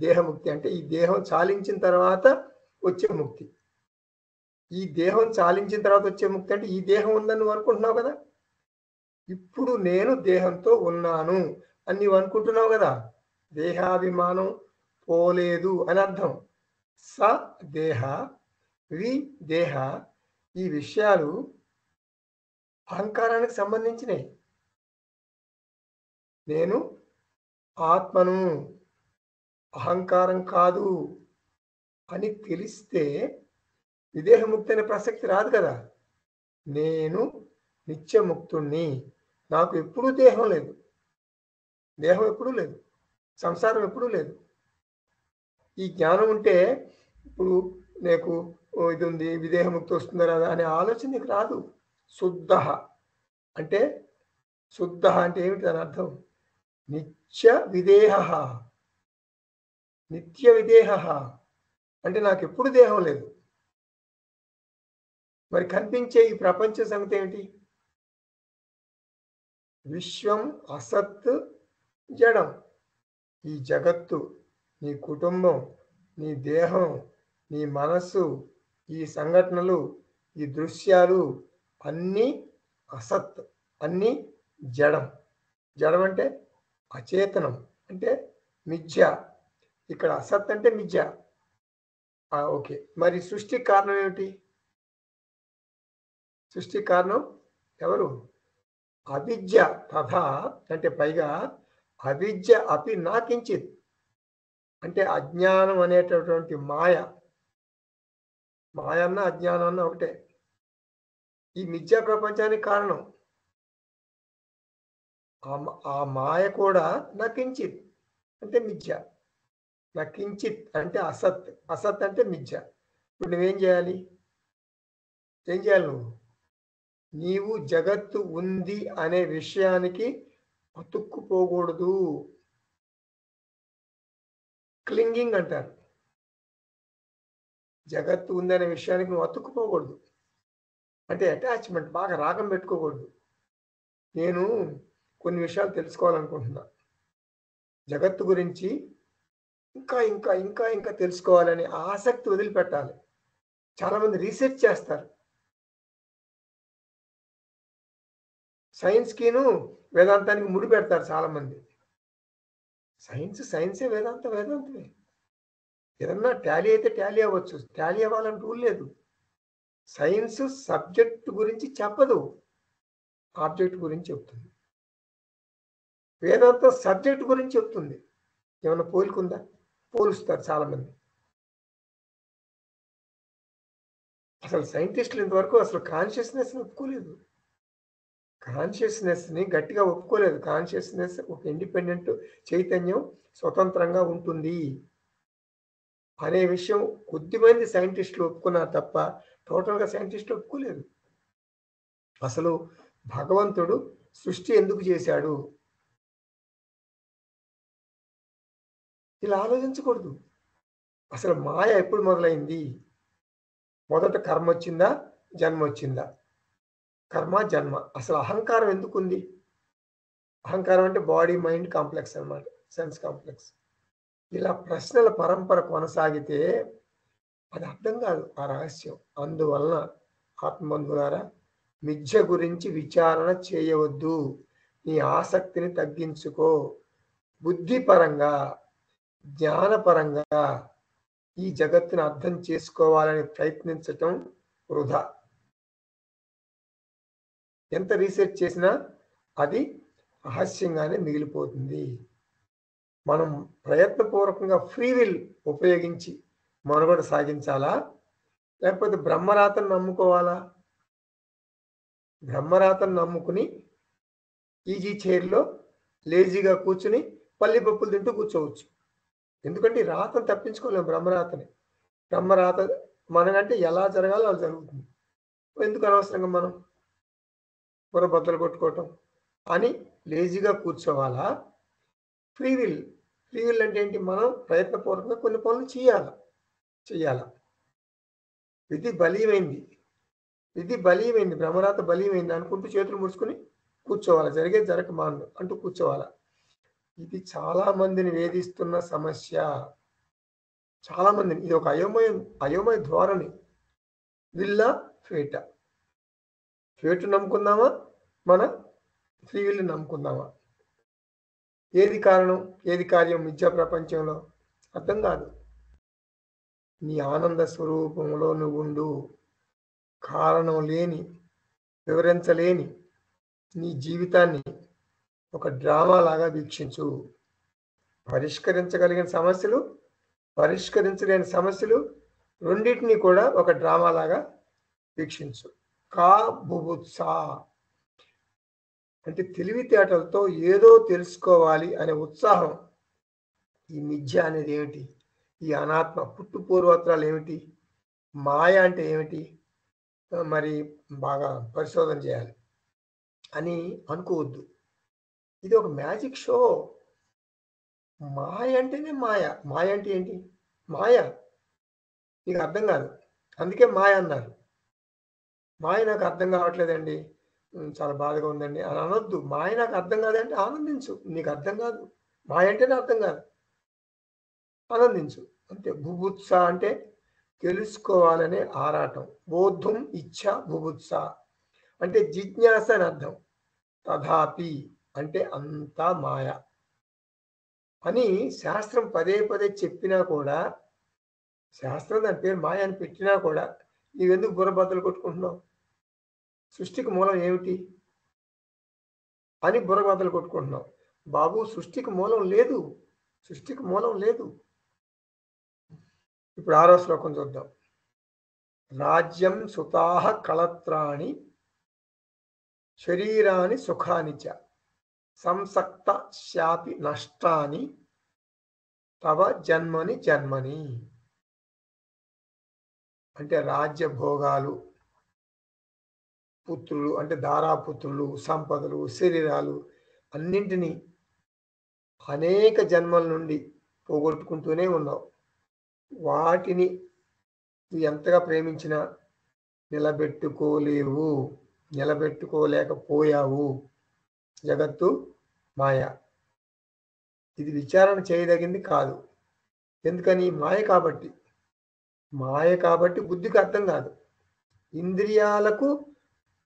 దేహముక్తి అంటే ఈ దేహం చాలించిన తర్వాత వచ్చే ముక్తి. ఈ దేహం చాలించిన తర్వాత వచ్చే ముక్తి అంటే ఈ దేహం ఉందని నువ్వు అనుకుంటున్నావు కదా. ఇప్పుడు నేను దేహంతో ఉన్నాను అని నువ్వు అనుకుంటున్నావు కదా. దేహాభిమానం పోలేదు అని అర్థం. స దేహ, వి దేహ, ఈ విషయాలు అహంకారానికి సంబంధించినవి. నేను ఆత్మను, అహంకారం కాదు అని తెలిస్తే విదేహముక్తి అనే ప్రసక్తి రాదు కదా. నేను నిత్యముక్తుణ్ణి, నాకు ఎప్పుడూ దేహం లేదు, దేహం ఎప్పుడూ లేదు, సంసారం ఎప్పుడూ లేదు. ఈ జ్ఞానం ఉంటే ఇప్పుడు నీకు ఇది ఉంది, విదేహముక్తి వస్తుందా రాదా అనే ఆలోచన నీకు రాదు. శుద్ధ అంటే, శుద్ధ అంటే ఏమిటి దాని అర్థం? నిత్య విదేహ, నిత్య విదేహ అంటే నాకు ఎప్పుడు దేహం లేదు. మరి కనిపించే ఈ ప్రపంచ సంగతి ఏమిటి? విశ్వం అసత్ జడం. ఈ జగత్తు, నీ కుటుంబం, నీ దేహం, నీ మనస్సు, ఈ సంఘటనలు, ఈ దృశ్యాలు అన్నీ అసత్, అన్నీ జడం. జడం అంటే అచేతనం, అంటే మిథ్య. ఇక్కడ అసత్ అంటే మిథ్య. ఓకే, మరి సృష్టికి కారణం ఏమిటి? సృష్టికి కారణం ఎవరు? అవిద్య. తథా అంటే పైగా అవిద్య అపి నాకించిత్ అంటే అజ్ఞానం అనేటటువంటి మాయ. మాయ అన్న అజ్ఞానం అన్న ఒకటే. ఈ మిథ్యా ప్రపంచానికి కారణం ఆ మాయ కూడా నకించిత్ అంటే మిథ్య. నకించిత్ అంటే అసత్, అసత్ అంటే మిథ్య. ఇప్పుడు నువ్వేం చేయాలి? ఏం చేయాలి నువ్వు? నీవు జగత్తు ఉంది అనే విషయానికి అతుక్కుపోకూడదు. క్లింగింగ్ అంటారు. జగత్తు ఉంది అనే విషయానికి నువ్వు అతుక్కుపోకూడదు. అంటే అటాచ్మెంట్, బాగా రాగం పెట్టుకోకూడదు. నేను కొన్ని విషయాలు తెలుసుకోవాలనుకుంటున్నా, జగత్తు గురించి ఇంకా ఇంకా ఇంకా ఇంకా తెలుసుకోవాలని ఆసక్తి వదిలిపెట్టాలి. చాలామంది రీసెర్చ్ చేస్తారు. సైన్స్కిను వేదాంతానికి ముడి పెడతారు చాలామంది. సైన్సే, వేదాంతమే. ఏదన్నా టాలీ అయితే టాలీ అవ్వచ్చు, టాలీ అవ్వాలని రూల్ లేదు. సైన్స్ సబ్జెక్ట్ గురించి చెప్పదు, ఆబ్జెక్ట్ గురించి చెప్తుంది. వేదాంతం సబ్జెక్ట్ గురించి చెప్తుంది. ఏమన్నా పోలికుందా? పోలుస్తారు చాలామంది. అసలు సైంటిస్టులు ఇంతవరకు అసలు కాన్షియస్నెస్ని ఒప్పుకోలేదు. కాన్షియస్నెస్ని గట్టిగా ఒప్పుకోలేదు. కాన్షియస్నెస్ ఒక ఇండిపెండెంట్ చైతన్యం, స్వతంత్రంగా ఉంటుంది అనే విషయం కొద్దిమంది సైంటిస్టులు ఒప్పుకున్నారు తప్ప టోటల్గా సైంటిస్టులు ఒప్పుకోలేదు. అసలు భగవంతుడు సృష్టి ఎందుకు చేశాడు ఇలా ఆలోచించకూడదు. అసలు మాయ ఎప్పుడు మొదలైంది? మొదట కర్మ వచ్చిందా, జన్మ వచ్చిందా? కర్మ, జన్మ. అసలు అహంకారం ఎందుకు ఉంది? అహంకారం అంటే బాడీ మైండ్ కాంప్లెక్స్ అన్నమాట, సెన్స్ కాంప్లెక్స్. ఇలా ప్రశ్నల పరంపర కొనసాగితే అది అర్థం కాదు ఆ రహస్యం. అందువలన ఆత్మబంధువులారా, మిథ్య గురించి విచారణ చేయవద్దు. నీ ఆసక్తిని తగ్గించుకో. బుద్ధిపరంగా, జ్ఞానపరంగా ఈ జగత్తును అర్థం చేసుకోవాలని ప్రయత్నించటం వృధా. ఎంత రీసెర్చ్ చేసినా అది రహస్యంగానే మిగిలిపోతుంది. మనం ప్రయత్నపూర్వకంగా ఫ్రీ విల్ ఉపయోగించి మనుగడ సాగించాలా, లేకపోతే బ్రహ్మరాతను నమ్ముకోవాలా? బ్రహ్మరాతను నమ్ముకుని ఈజీ చైర్లో లేజీగా కూర్చుని పల్లిపప్పులు తింటూ కూర్చోవచ్చు. ఎందుకంటే ఈ రాతను తప్పించుకోలేము. బ్రహ్మరాత మనకంటే ఎలా జరగాలో అలా జరుగుతుంది. ఎందుకు అనవసరంగా మనం బుర్రబద్దలు కొట్టుకోవటం అని లేజీగా కూర్చోవాలా? ఫ్రీ విల్ అంటే ఏంటి? మనం ప్రయత్నపూర్వకంగా కొన్ని పనులు చెయ్యాలా. విధి బలీయమైంది, బ్రహ్మరాత బలీయమైంది అనుకుంటూ చేతులు ముడుచుకుని కూర్చోవాలి. జరిగేది జరగక మాను అంటూ కూర్చోవాలా. ఇది చాలా మందిని వేధిస్తున్న సమస్య. చాలా మందిని ఇది ఒక అయోమయ ధోరణి. విల్లా ఫేటు నమ్ముకుందామా, మన ఫ్రీ విల్ నమ్ముకుందామా? ఏది కారణం, ఏది కార్యం మిథ్యా ప్రపంచంలో అర్థం కాదు. నీ ఆనంద స్వరూపంలో నువ్వుండు. కారణం లేని, వివరించలేని నీ జీవితాన్ని ఒక డ్రామా లాగా వీక్షించు. పరిష్కరించగలిగిన సమస్యలు, పరిష్కరించలేని సమస్యలు రెండింటినీ కూడా ఒక డ్రామా లాగా వీక్షించు. కా బుభుత్సా అంటే తెలివితేటలతో ఏదో తెలుసుకోవాలి అనే ఉత్సాహం. ఈ మిథ్య అనేది ఏమిటి, ఈ అనాత్మ పుట్టు పూర్వోత్తరాలు ఏమిటి, మాయ అంటే ఏమిటి, మరి బాగా పరిశోధన చేయాలి అని అనుకోవద్దు. ఇది ఒక మ్యాజిక్ షో. మాయ అంటేనే మాయ. మాయ అంటే ఏంటి? మాయ నీకు అర్థం కాదు, అందుకే మాయ అన్నారు. మాయ నాకు అర్థం కావట్లేదండి, చాలా బాధగా ఉందండి అని అనొద్దు. మాయ నాకు అర్థం కాదంటే ఆనందించు. నీకు అర్థం కాదు, మాయ అంటేనే అర్థం కాదు, ఆనందించు అంతే. బుభుత్స అంటే తెలుసుకోవాలనే ఆరాటం. బోద్ధం ఇచ్ఛ బుభుత్స అంటే జిజ్ఞాస అని అర్థం. తథాపి అంటే అంతా మాయ అని శాస్త్రం పదే పదే చెప్పినా కూడా, శాస్త్రం దాని పేరు మాయ అని పెట్టినా కూడా నీవెందుకు బుర్రబద్దలు కొట్టుకుంటున్నావు? సృష్టికి మూలం ఏమిటి అని బుర్రబద్దలు కొట్టుకుంటున్నావు. బాబు, సృష్టికి మూలం లేదు, సృష్టికి మూలం లేదు. ఇప్పుడు 6వ శ్లోకం చూద్దాం. రాజ్యం సుతాహ కళత్రాణి శరీరాని సుఖాని చ సంసక్త శాపి నష్టాని తవ జన్మని జన్మని. అంటే రాజ్య భోగాలు, పుత్రులు అంటే ధారాపుత్రులు, సంపదలు, శరీరాలు అన్నింటినీ అనేక జన్మల నుండి పోగొట్టుకుంటూనే ఉన్నావు. వాటిని నువ్వు ఎంతగా ప్రేమించినా నిలబెట్టుకోలేవు, నిలబెట్టుకోలేకపోయావు. జగత్తు మాయ. ఇది విచారణ చేయదగింది కాదు. ఎందుకని? మాయ కాబట్టి. మాయ కాబట్టి బుద్ధికి అర్థం కాదు, ఇంద్రియాలకు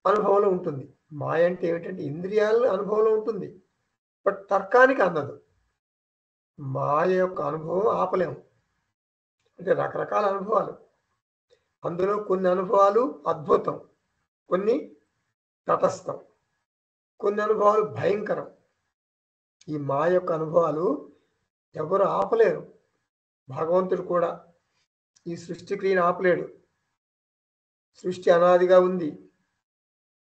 అనుభవంలో ఉంటుంది. మాయ అంటే ఏమిటంటే ఇంద్రియాల అనుభవంలో ఉంటుంది, బట్ తర్కానికి అందదు. మాయ యొక్క అనుభవం ఆపలేము. అంటే రకరకాల అనుభవాలు, అందులో కొన్ని అనుభవాలు అద్భుతం, కొన్ని తటస్థం, కొన్ని అనుభవాలు భయంకరం. ఈ మాయ యొక్క అనుభవాలు ఎవరు ఆపలేరు. భగవంతుడు కూడా ఈ సృష్టి క్రియను ఆపలేడు. సృష్టి అనాదిగా ఉంది,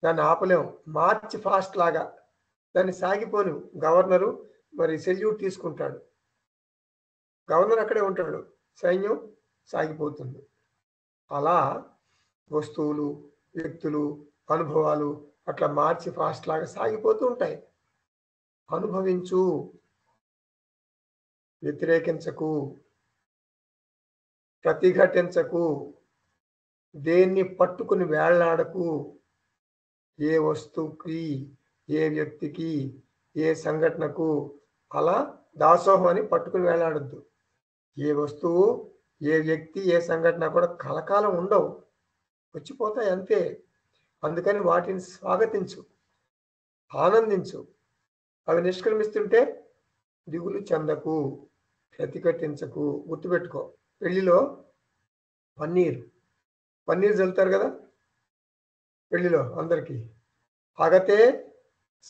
దాన్ని ఆపలేము. మార్చి ఫాస్ట్ లాగా దాన్ని సాగిపోను. గవర్నరు మరి సెల్యూట్ తీసుకుంటాడు, గవర్నర్ అక్కడే ఉంటాడు, సైన్యం సాగిపోతుంది. అలా వస్తువులు, వ్యక్తులు, అనుభవాలు అట్లా మార్చి ఫాస్ట్ లాగా సాగిపోతూ ఉంటాయి. అనుభవించు, వ్యతిరేకించకు, ప్రతిఘటించకు, దేన్ని పట్టుకుని వేళ్లాడకు. ఏ వస్తువుకి, ఏ వ్యక్తికి, ఏ సంఘటనకు అలా దాసోహం అని పట్టుకుని వేలాడొద్దు. ఏ వస్తువు, ఏ వ్యక్తి, ఏ సంఘటన కూడా కలకాలం ఉండవు, వచ్చిపోతాయి అంతే. అందుకని వాటిని స్వాగతించు, ఆనందించు. అవి నిష్క్రమిస్తుంటే దిగులు చెందకు, ప్రతిఘటించకు. గుర్తుపెట్టుకో, పెళ్లిలో పన్నీర్ చల్లుతారు కదా పెళ్లిలో అందరికీ. ఆగతే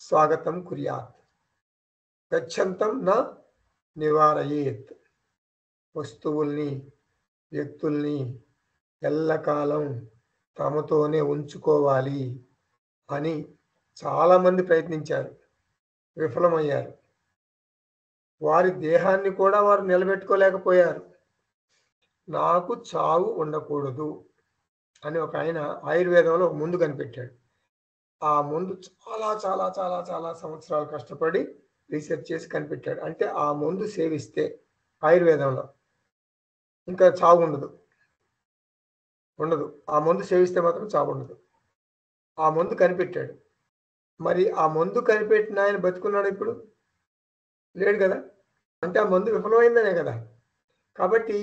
స్వాగతం కుర్యాత్, గచ్చంతం నా నివారయేత్. వస్తువుల్ని, వ్యక్తుల్ని ఎల్లకాలం తమతోనే ఉంచుకోవాలి అని చాలామంది ప్రయత్నించారు, విఫలమయ్యారు. వారి దేహాన్ని కూడా వారు నిలబెట్టుకోలేకపోయారు. నాకు చావు ఉండకూడదు అని ఒక ఆయన ఆయుర్వేదంలో ఒక మందు కనిపెట్టాడు. ఆ మందు చాలా చాలా చాలా చాలా సంవత్సరాలు కష్టపడి రీసెర్చ్ చేసి కనిపెట్టాడు. అంటే ఆ మందు సేవిస్తే ఆయుర్వేదంలో ఇంకా చావు ఉండదు. ఆ మందు సేవిస్తే మాత్రం చావు ఉండదు. ఆ మందు కనిపెట్టాడు. మరి ఆ మందు కనిపెట్టిన ఆయన బతుకున్నాడు ఇప్పుడు? లేడు కదా. అంటే ఆ మందు విఫలమైందనే కదా. కాబట్టి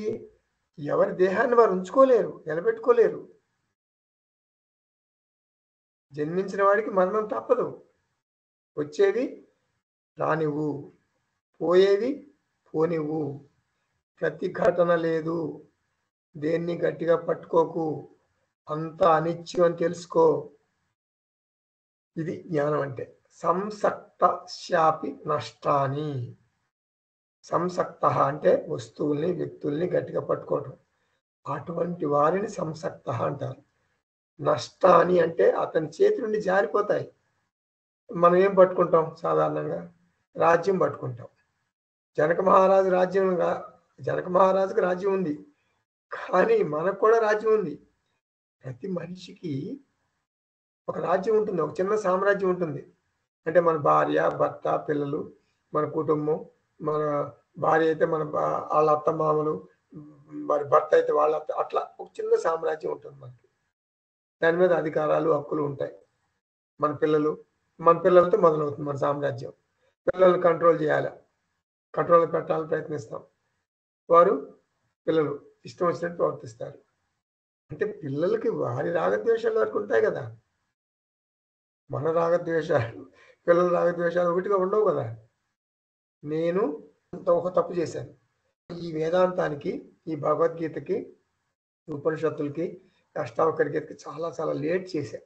ఎవరి దేహాన్ని వారు ఉంచుకోలేరు, నిలబెట్టుకోలేరు. జన్మించిన వాడికి మరణం తప్పదు, వచ్చేది రానివ్వు. పోయేవి పోనివ్వు. ప్రతిఘటన లేదు. దేన్ని గట్టిగా పట్టుకోకు. అంతా అనిత్యం అని తెలుసుకో. ఇది జ్ఞానం అంటే. సంసక్త శాపి నష్టాని. సంసక్త అంటే వస్తువుల్ని వ్యక్తుల్ని గట్టిగా పట్టుకోవటం. అటువంటి వారిని సంసక్త అంటారు. నష్టాని అంటే అతని చేతి నుండి జారిపోతాయి. మనం ఏం పట్టుకుంటాం సాధారణంగా? రాజ్యం పట్టుకుంటాం. జనక మహారాజుకి రాజ్యం ఉంది, కానీ మనకు కూడా రాజ్యం ఉంది. ప్రతి మనిషికి ఒక రాజ్యం ఉంటుంది, ఒక చిన్న సామ్రాజ్యం ఉంటుంది. అంటే మన భార్య, భర్త, పిల్లలు, మన కుటుంబం. మన భార్య అయితే వాళ్ళ అత్త మామలు, మరి భర్త అయితే వాళ్ళ అత్త, అట్లా ఒక చిన్న సామ్రాజ్యం ఉంటుంది మనకి. దాని మీద అధికారాలు, హక్కులు ఉంటాయి. మన పిల్లలతో మొదలవుతుంది మన సామ్రాజ్యం. పిల్లల్ని కంట్రోల్ చేయాలి, కంట్రోల్ పెట్టాలని ప్రయత్నిస్తాం. పిల్లలు ఇష్టం వచ్చినట్టు ప్రవర్తిస్తారు. అంటే పిల్లలకి వారి రాగద్వేషాలు వరకు ఉంటాయి కదా. మన రాగద్వేషాలు, పిల్లల రాగద్వేషాలు ఒకటిగా ఉండవు కదా. నేను ఒక తప్పు చేశాను. ఈ వేదాంతానికి, ఈ భగవద్గీతకి, ఉపనిషత్తులకి, అష్టావకర గీతకి చాలా చాలా లేట్ చేశా.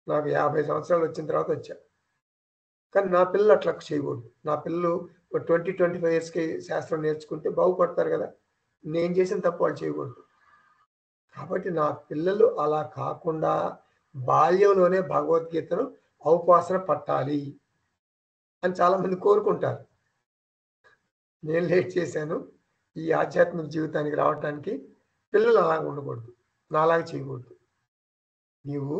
నాకు 50 సంవత్సరాలు వచ్చిన తర్వాత వచ్చా. కానీ నా పిల్లలు అట్లా చేయకూడదు. నా పిల్లలు 20-25 ఇయర్స్కి శాస్త్రం నేర్చుకుంటే బాగుపడతారు కదా. నేను చేసిన తప్పు వాళ్ళు చేయకూడదు. కాబట్టి నా పిల్లలు అలా కాకుండా బాల్యంలోనే భగవద్గీతను ఔపాసన పట్టాలి అని చాలామంది కోరుకుంటారు. నేను లేట్ చేశాను ఈ ఆధ్యాత్మిక జీవితానికి రావటానికి. పిల్లలు అలాగ ఉండకూడదు, నాలాగా చేయకూడదు. నీవు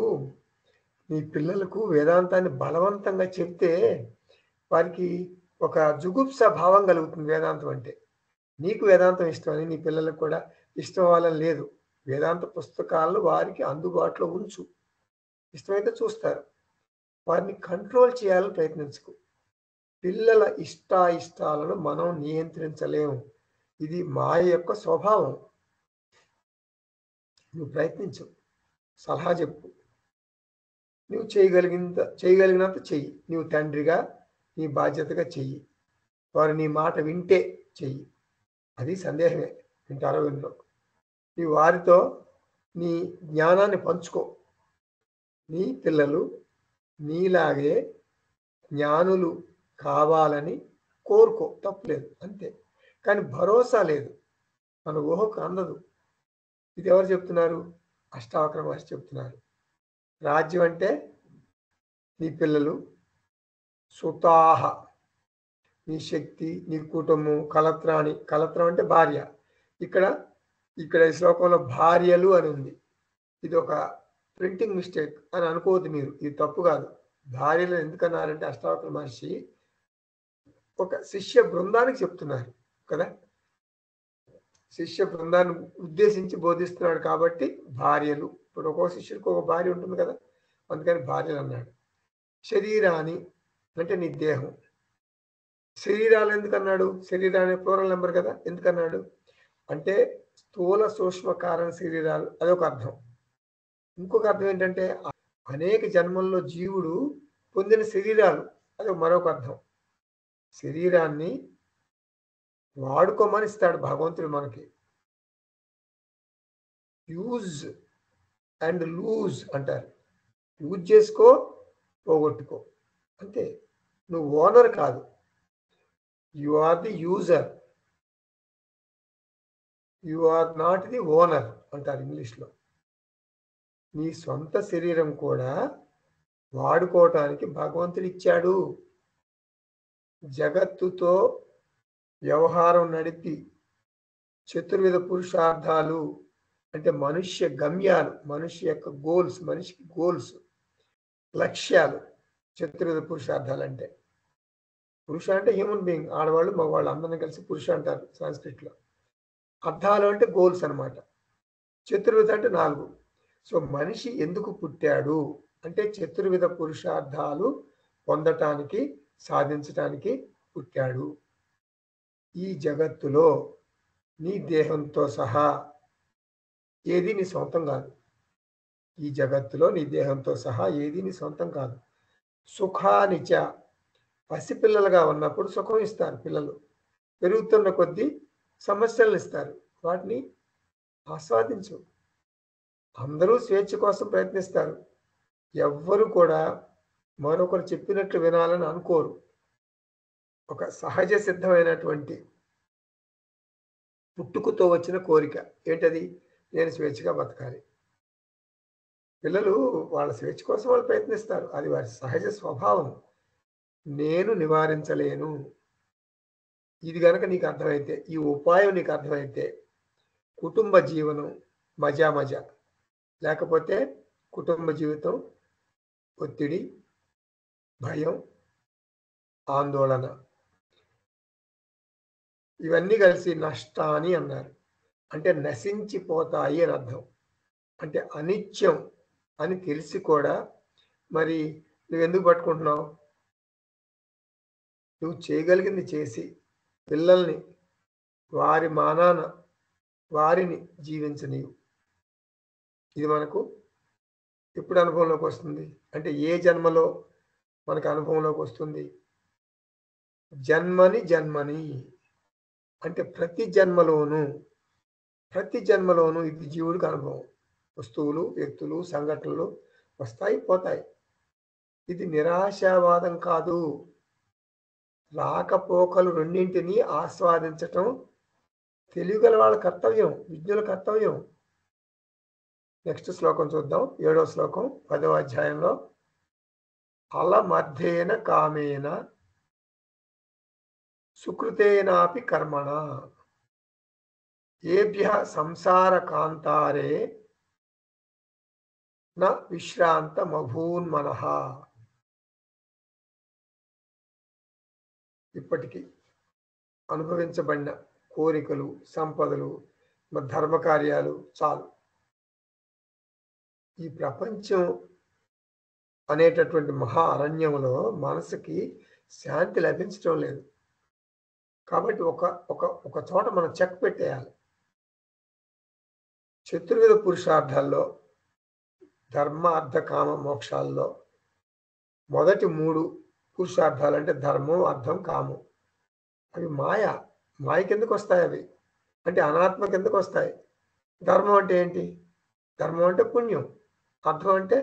నీ పిల్లలకు వేదాంతాన్ని బలవంతంగా చెప్తే వారికి ఒక జుగుప్స భావం కలుగుతుంది. వేదాంతం అంటే నీకు వేదాంతం ఇష్టమని నీ పిల్లలకు కూడా ఇష్టం అవ్వాలని లేదు. వేదాంత పుస్తకాలను వారికి అందుబాటులో ఉంచు. ఇష్టమైతే చూస్తారు. వారిని కంట్రోల్ చేయాలని ప్రయత్నించుకో. పిల్లల ఇష్టాలను మనం నియంత్రించలేము. ఇది మాయ యొక్క స్వభావం. నువ్వు ప్రయత్నించు, సలహా చెప్పు, నువ్వు చేయగలిగినంత చెయ్యి. నువ్వు తండ్రిగా నీ బాధ్యతగా చెయ్యి. వారు నీ మాట వింటే చెయ్యి. అది సందేహమే, వింటారో వినరో. నీ వారితో నీ జ్ఞానాన్ని పంచుకో. నీ పిల్లలు నీలాగే జ్ఞానులు కావాలని కోరుకో, తప్పులేదు, అంతే. కానీ భరోసా లేదు, మన ఊహకు అందదు. ఇది ఎవరు చెప్తున్నారు? అష్టావక్ర మహర్షి చెప్తున్నారు. రాజ్యం అంటే నీ పిల్లలు, సుతాహ నీ శక్తి, నీ కుటుంబం, కలత్రాణి. కలత్రం అంటే భార్య. ఇక్కడ ఈ శ్లోకంలో భార్యలు అని ఉంది. ఇది ఒక ప్రింటింగ్ మిస్టేక్ అని అనుకోవద్దు మీరు. ఇది తప్పు కాదు. భార్యలు ఎందుకన్నారంటే అష్టావక్ర మహర్షి ఒక శిష్య బృందానికి చెప్తున్నారు కదా. శిష్య బృందాన్ని ఉద్దేశించి బోధిస్తున్నాడు కాబట్టి భార్యలు. ఇప్పుడు ఒక్కో శిష్యుడికి ఒక భార్య ఉంటుంది కదా, అందుకని భార్యలు అన్నాడు. శరీరాన్ని అంటే నీ దేహం. శరీరాలు ఎందుకన్నాడు? శరీరాన్ని ప్లూరల్ నెంబర్ కదా, ఎందుకన్నాడు అంటే స్థూల సూక్ష్మ కారణ శరీరాలు, అదొక అర్థం. ఇంకొక అర్థం ఏంటంటే అనేక జన్మల్లో జీవుడు పొందిన శరీరాలు, అది మరొక అర్థం. శరీరాన్ని వాడుకోమని ఇస్తాడు భగవంతుడు మనకి. యూజ్ అండ్ లూజ్ అంటారు. యూజ్ చేసుకో, పోగొట్టుకో, అంతే. నువ్వు ఓనర్ కాదు, you are the user, you are not the owner అంటారు ఇంగ్లీష్లో. నీ సొంత శరీరం కూడా వాడుకోవటానికి భగవంతుడు ఇచ్చాడు. జగత్తుతో వ్యవహారం నడిపి చతుర్విధ పురుషార్థాలు అంటే మనుష్య గమ్యాలు, మనిషి యొక్క గోల్స్, మనిషికి గోల్స్, లక్ష్యాలు. చతుర్విధ పురుషార్థాలు అంటే పురుష అంటే హ్యూమన్ బీయింగ్, ఆడవాళ్ళు మగవాళ్ళు అందరినీ కలిసి పురుష అంటారు సంస్కృతిలో. అర్థాలు అంటే గోల్స్ అనమాట. చతుర్విధ అంటే 4. సో మనిషి ఎందుకు పుట్టాడు అంటే చతుర్విధ పురుషార్థాలు పొందటానికి, సాధించటానికి పుట్టాడు. ఈ జగత్తులో నీ దేహంతో సహా ఏది నీ సొంతం కాదు. ఈ జగత్తులో నీ దేహంతో సహా ఏది నీ సొంతం కాదు. సుఖానిచ పసిపిల్లలుగా ఉన్నప్పుడు సుఖం ఇస్తారు పిల్లలు. పెరుగుతున్న కొద్దీ సమస్యలను ఇస్తారు. వాటిని ఆస్వాదించు. అందరూ స్వేచ్ఛ కోసం ప్రయత్నిస్తారు. ఎవ్వరు కూడా మరొకరు చెప్పినట్లు వినాలని అనుకోరు. ఒక సహజ సిద్ధమైనటువంటి పుట్టుకతో వచ్చిన కోరిక ఏంటది? నేను స్వేచ్ఛగా బతకాలి. పిల్లలు వాళ్ళ స్వేచ్ఛ కోసం వాళ్ళు ప్రయత్నిస్తారు. అది వారి సహజ స్వభావం. నేను నివారించలేను. ఇది గనక నీకు అర్థమైతే, ఈ ఉపాయం నీకు అర్థమైతే కుటుంబ జీవనం మజా మజా. లేకపోతే కుటుంబ జీవితం ఒత్తిడి, భయం, ఆందోళన ఇవన్నీ కలిసి నష్టాని అన్నారు. అంటే నశించిపోతాయి అని అర్థం. అంటే అనిత్యం అని తెలిసి కూడా మరి నువ్వెందుకు పట్టుకుంటున్నావు? నువ్వు చేయగలిగింది చేసి పిల్లల్ని వారి మానాన వారిని జీవించనీవు. ఇది మనకు ఎప్పుడు అనుభవంలోకి వస్తుంది? అంటే ఏ జన్మలో మనకు అనుభవంలోకి వస్తుంది? జన్మని అంటే ప్రతి జన్మలోనూ ఇది జీవుడికి అనుభవం. వస్తువులు, వ్యక్తులు, సంఘటనలు వస్తాయి, పోతాయి. ఇది నిరాశావాదం కాదు. రాకపోకలు రెండింటినీ ఆస్వాదించటం తెలియగల వాళ్ళ కర్తవ్యం, విజ్ఞుల కర్తవ్యం. నెక్స్ట్ శ్లోకం చూద్దాం. 7వ శ్లోకం 10వ అధ్యాయంలో. అలమర్థేన కామేన సుకృతేనాపి కర్మణ ఏభ్య సంసార కాంతారే న విశ్రాంత మభూన్మనః. ఇప్పటికీ అనుభవించబడిన కోరికలు, సంపదలు, ధర్మకార్యాలు చాలు. ఈ ప్రపంచం అనేటటువంటి మహా అరణ్యంలో మనసుకి శాంతి లభించడం లేదు. కాబట్టి ఒక చోట మనం చెక్ పెట్టేయాలి. చతుర్విధ పురుషార్థాల్లో, ధర్మ అర్థ కామ మోక్షాల్లో మొదటి 3 పురుషార్థాలు అంటే ధర్మం, అర్థం, కామం. అవి మాయ కిందకు వస్తాయి. అవి అంటే అనాత్మ కిందకు వస్తాయి. ధర్మం అంటే ఏంటి? ధర్మం అంటే పుణ్యం. అర్థం అంటే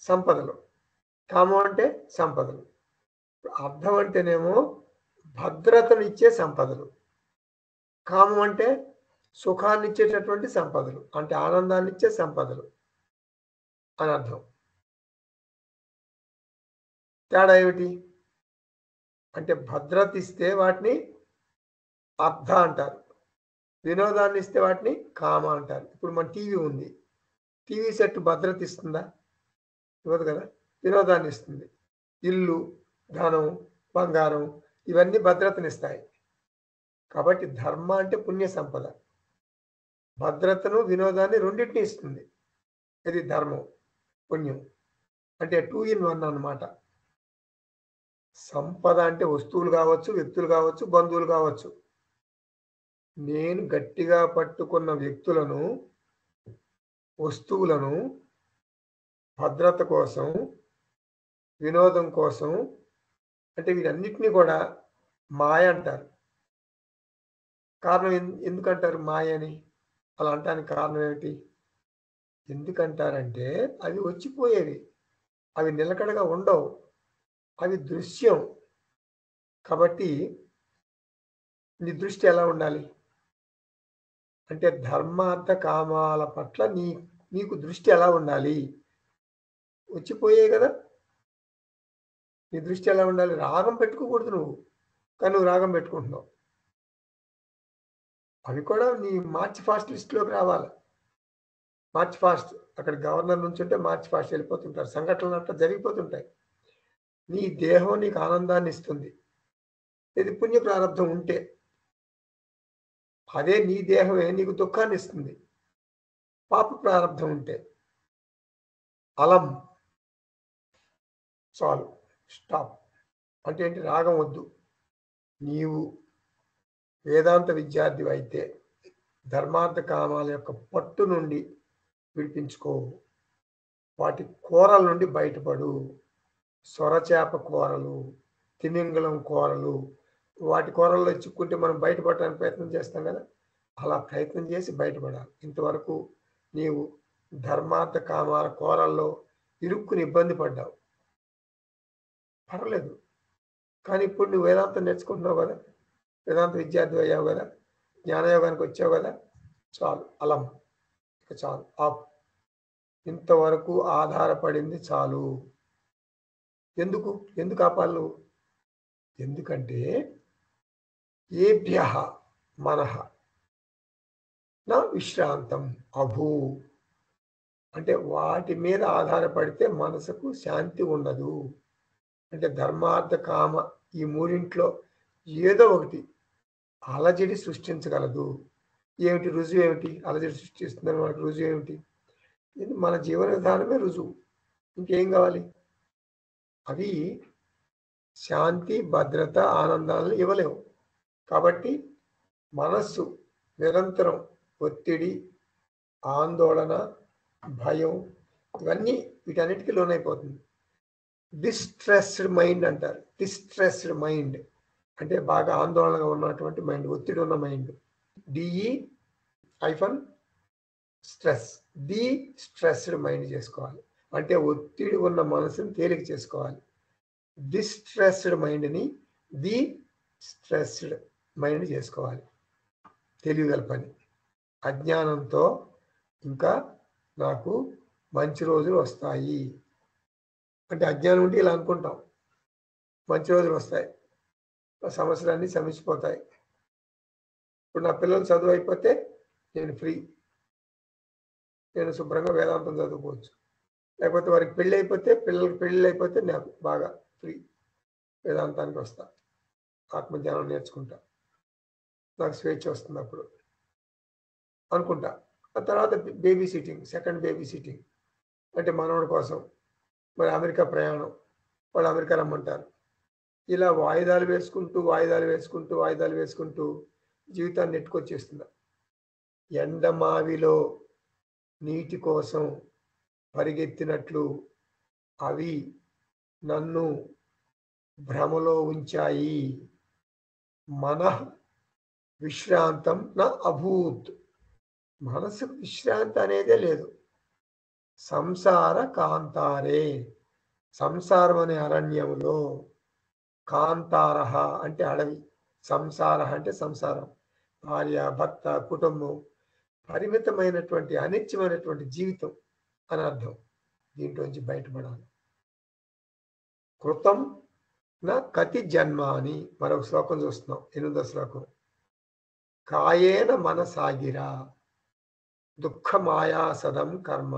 సంపదలు. కామం అంటే సంపదలు. అర్థం అంటేనేమో భద్రతను ఇచ్చే సంపదలు. కామం అంటే సుఖాన్ని ఇచ్చేటటువంటి సంపదలు, అంటే ఆనందాన్ని ఇచ్చే సంపదలు అని అర్థం. తేడా ఏమిటి? అంటే భద్రత ఇస్తే వాటిని అర్థ అంటారు, వినోదాన్ని ఇస్తే వాటిని కామ అంటారు. ఇప్పుడు మన టీవీ ఉంది. టీవీ సెట్ భద్రత ఇస్తుందా? ఇవ్వదు కదా. వినోదాన్ని ఇస్తుంది. ఇల్లు, ధనం, బంగారం ఇవన్నీ భద్రతనిస్తాయి. కాబట్టి ధర్మ అంటే పుణ్య సంపద. భద్రతను, వినోదాన్ని రెండింటిని ఇస్తుంది. ఇది ధర్మం, పుణ్యం. అంటే 2 in 1 అన్నమాట. సంపద అంటే వస్తువులు కావచ్చు, వ్యక్తులు కావచ్చు, బంధువులు కావచ్చు. నేను గట్టిగా పట్టుకున్న వ్యక్తులను, వస్తువులను భద్రత కోసం, వినోదం కోసం, అంటే వీటన్నిటినీ కూడా మాయ అంటారు. కారణం ఎందుకంటారు మాయ అని? అలా అంటానికి కారణం ఏమిటి? ఎందుకంటారంటే అవి వచ్చిపోయేవి, అవి నిలకడగా ఉండవు, అవి దృశ్యం. కాబట్టి నీ దృష్టి ఎలా ఉండాలి అంటే ధర్మార్థ కామాల పట్ల నీకు దృష్టి ఎలా ఉండాలి? వచ్చిపోయే కదా. నీ దృష్టి ఎలా ఉండాలి? రాగం పెట్టుకోకూడదు నువ్వు, కానీ నువ్వు రాగం పెట్టుకుంటున్నావు. అవి కూడా నీ మార్చ్ ఫాస్ట్ లిస్టులోకి రావాలి. మార్చ్ ఫాస్ట్, అక్కడ గవర్నర్ నుంచి ఉంటే మార్చ్ ఫాస్ట్ వెళ్ళిపోతుంటారు. సంఘటనలు అట్లా జరిగిపోతుంటాయి. నీ దేహం నీకు ఆనందాన్ని ఇస్తుంది, ఇది పుణ్య ప్రారంధం ఉంటే. అదే నీ దేహమే నీకు దుఃఖాన్ని ఇస్తుంది, పాప ప్రారంధం ఉంటే. అలం, చాలు, స్టాప్. అంటే ఏంటి? రాగం వద్దు. నీవు వేదాంత విద్యార్థి అయితే ధర్మార్థ కామాల యొక్క పట్టు నుండి విడిపించుకో, వాటి కోరల నుండి బయటపడు. సొరచేప కోరలు, తిమింగలం కూరలు, వాటి కూరల్లో చిక్కుంటే మనం బయటపడడానికి ప్రయత్నం చేస్తాం కదా, అలా ప్రయత్నం చేసి బయటపడాలి. ఇంతవరకు నీవు ధర్మార్థ కామాల కూరల్లో ఇరుక్కుని ఇబ్బంది పడ్డావు, పర్లేదు. కానీ ఇప్పుడు నువ్వు వేదాంతం నేర్చుకుంటున్నావు కదా, వేదాంత విద్యార్థి అయ్యావు కదా, జ్ఞానయోగానికి వచ్చావు కదా, చాలు. అలం, ఇక చాలు, ఆప్. ఇంతవరకు ఆధారపడింది చాలు. ఎందుకు ఎందుకు ఆపాలి నువ్వు? ఎందుకంటే ఏభ్య మనః నా విశ్రాంతం అభూ, అంటే వాటి మీద ఆధారపడితే మనసుకు శాంతి ఉండదు. అంటే ధర్మార్థ కామ ఈ మూడింట్లో ఏదో ఒకటి అలజడి సృష్టించగలదు. ఏమిటి రుజువు? ఏమిటి అలజడి సృష్టిస్తుందని మనకు రుజువు ఏమిటి? ఇది మన జీవన విధానమే రుజువు. ఇంకేం కావాలి? అవి శాంతి, భద్రత, ఆనందాలను ఇవ్వలేవు. కాబట్టి మనస్సు నిరంతరం ఒత్తిడి, ఆందోళన, భయం, ఇవన్నీ వీటన్నిటికీ లోనైపోతుంది. డిస్ట్రెస్డ్ మైండ్ అంటారు. డిస్ట్రెస్డ్ మైండ్ అంటే బాగా ఆందోళనగా ఉన్నటువంటి మైండ్, ఒత్తిడి ఉన్న మైండ్. DE-స్ట్రెస్, ది స్ట్రెస్డ్ మైండ్ చేసుకోవాలి. అంటే ఒత్తిడి ఉన్న మనసుని తేలిక చేసుకోవాలి. డిస్ట్రెస్డ్ మైండ్ని ది స్ట్రెస్డ్ మైండ్ చేసుకోవాలి. తెలియగల పని. అజ్ఞానంతో ఇంకా నాకు మంచి రోజులు వస్తాయి అంటే అజ్ఞానం ఉంటే ఇలా అనుకుంటాం, మంచి రోజులు వస్తాయి, సమస్యలన్నీ శమించిపోతాయి. ఇప్పుడు నా పిల్లలు చదువు అయిపోతే నేను ఫ్రీ, నేను శుభ్రంగా వేదాంతం చదువుకోవచ్చు. లేకపోతే వారికి పెళ్ళి అయిపోతే, పిల్లలకి పెళ్ళి అయిపోతే నాకు బాగా ఫ్రీ, వేదాంతానికి వస్తా, ఆత్మజ్ఞానం నేర్చుకుంటా, నాకు స్వేచ్ఛ వస్తుంది అప్పుడు అనుకుంటా. ఆ తర్వాత baby sitting, second baby sitting అంటే మనవడి కోసం మరి అమెరికా ప్రయాణం, వాళ్ళు అమెరికా రమ్మంటారు. ఇలా వాయిదాలు వేసుకుంటూ జీవితాన్ని నెట్టుకొచ్చేస్తున్నా. ఎండమావిలో నీటి కోసం పరిగెత్తినట్లు అవి నన్ను భ్రమలో ఉంచాయి. మనః విశ్రాంతం నా అభూత్, మనసుకు విశ్రాంతి అనేదే లేదు. సంసార కాంతారే, సంసారం అనే అరణ్యములో, కాంతారహ అంటే అడవి, సంసార అంటే సంసారం, భార్య, భర్త, కుటుంబం, పరిమితమైనటువంటి అనిత్యమైనటువంటి జీవితం అని అర్థం. దీంట్లోంచి బయటపడాలి. కృతం నా కతి జన్మాని, మరొక శ్లోకం చూస్తున్నాం, 8వ శ్లోకం. కాయేన మనసాగిరా దుఃఖమాయాసదం కర్మ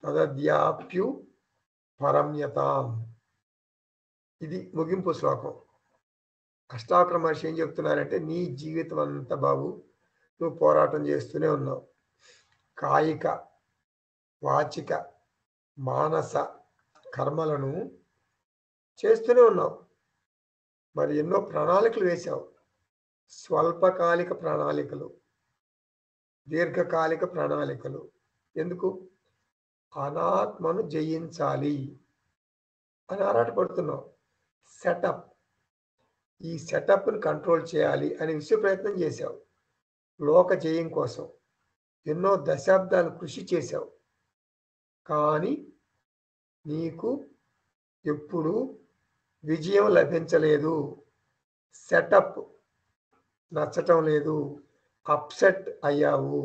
తదద్యాప్యు పరమ్యతాం. ఇది ముగింపు శ్లోకం. అష్టావక్ర మహర్షి ఏం చెప్తున్నారంటే, నీ జీవితం అంతా బాబు నువ్వు పోరాటం చేస్తూనే ఉన్నావు. కాయిక, వాచిక, మానస కర్మలను చేస్తూనే ఉన్నావు. మరి ఎన్నో ప్రణాళికలు వేశావు. స్వల్పకాలిక ప్రణాళికలు, దీర్ఘకాలిక ప్రణాళికలు. ఎందుకు? అనాత్మను జయించాలి అని ఆరాటపడుతున్నావు. సెటప్, ఈ సెటప్ని కంట్రోల్ చేయాలి అని విశ్వ ప్రయత్నం చేశావు. లోక జయం కోసం ఎన్నో దశాబ్దాలు కృషి చేశావు. కానీ నీకు ఎప్పుడు విజయం లభించలేదు. సెటప్ నచ్చటం లేదు, అప్సెట్ అయ్యావు.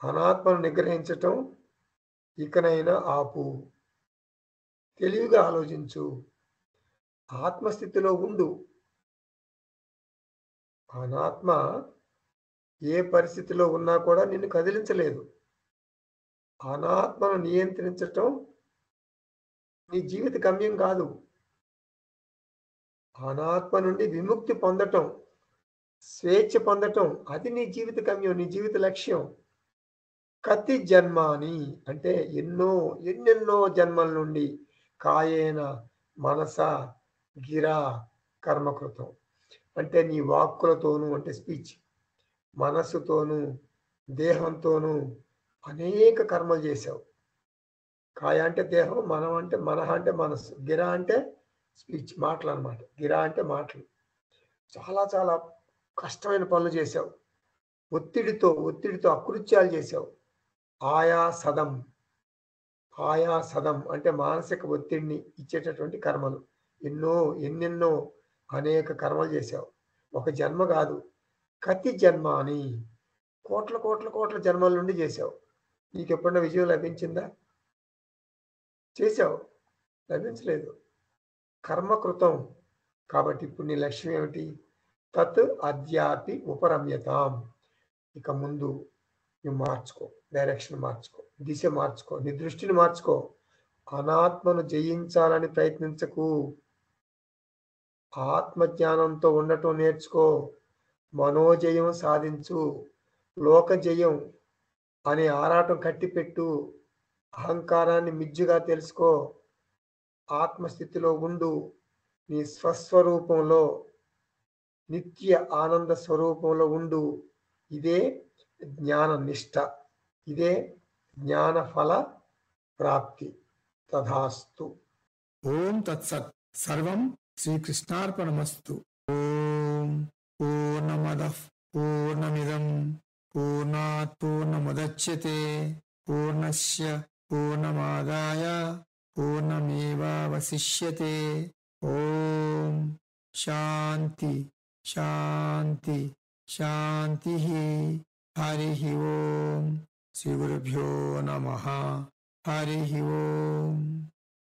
అనాత్మను నిగ్రహించటం ఇకనైనా ఆపు. తెలివిగా ఆలోచించు, ఆత్మస్థితిలో ఉండు. అనాత్మ ఏ పరిస్థితిలో ఉన్నా కూడా నిన్ను కదిలించలేదు. అనాత్మను నియంత్రించటం నీ జీవిత గమ్యం కాదు. అనాత్మ నుండి విముక్తి పొందటం, స్వేచ్ఛ పొందటం, అది నీ జీవిత గమ్యం, నీ జీవిత లక్ష్యం. కతి జన్మాని అంటే ఎన్నెన్నో జన్మల నుండి, కాయేన మనస గిరా కర్మకృతం అంటే నీ వాక్కులతోనూ అంటే స్పీచ్, మనస్సుతోనూ దేహంతోనూ అనేక కర్మలు చేశావు. కాయ అంటే దేహం, మనం అంటే మనహ అంటే మనస్సు, గిర అంటే స్పీచ్ మాటలు అనమాట. గిరా అంటే మాటలు. చాలా చాలా కష్టమైన పనులు చేశావు. ఒత్తిడితో అకృత్యాలు చేశావు. ఆయాసదం. ఆయాసదం అంటే మానసిక ఒత్తిడిని ఇచ్చేటటువంటి కర్మలు. ఎన్నెన్నో అనేక కర్మలు చేశావు. ఒక జన్మ కాదు, కతి జన్మ అని కోట్ల జన్మల నుండి చేశావు. నీకెప్పుడన్నా విజయం లభించిందా? చేశావు, లభించలేదు. కర్మకృతం. కాబట్టి ఇప్పుడు నీ లక్ష్యం ఏమిటి? తత్ అద్యాపి ఉపరమ్యతాం. ఇక ముందు నువ్వు మార్చుకో, డైరెక్షన్ మార్చుకో, దిశ మార్చుకో, నీ దృష్టిని మార్చుకో. అనాత్మను జయించాలని ప్రయత్నించకు. ఆత్మజ్ఞానంతో ఉండటం నేర్చుకో. మనోజయం సాధించు. లోకజయం అనే ఆరాటం కట్టిపెట్టు. అహంకారాన్ని మిజ్జుగా తెలుసుకో. ఆత్మస్థితిలో ఉండు. నీ స్వస్వరూపంలో నిత్య ఆనంద స్వరూపంలో ఉండు. ఇదే జ్ఞాన నిష్ట. ఇదే జ్ఞాన ఫల ప్రాప్తి. తథాస్తు. ఓం తత్సత్. సర్వం శ్రీకృష్ణార్పణమస్తు. ఓం పూర్ణమదః పూర్ణమిదం పూర్ణాత్ పూర్ణముదచ్యతే పూర్ణస్య పూర్ణమాదాయ పూర్ణమేవావశిష్యతే. ఓం శాంతి శాంతి శాంతి. హరి ఓం. శ్రీ గురుభ్యో నమః. హరి ఓం.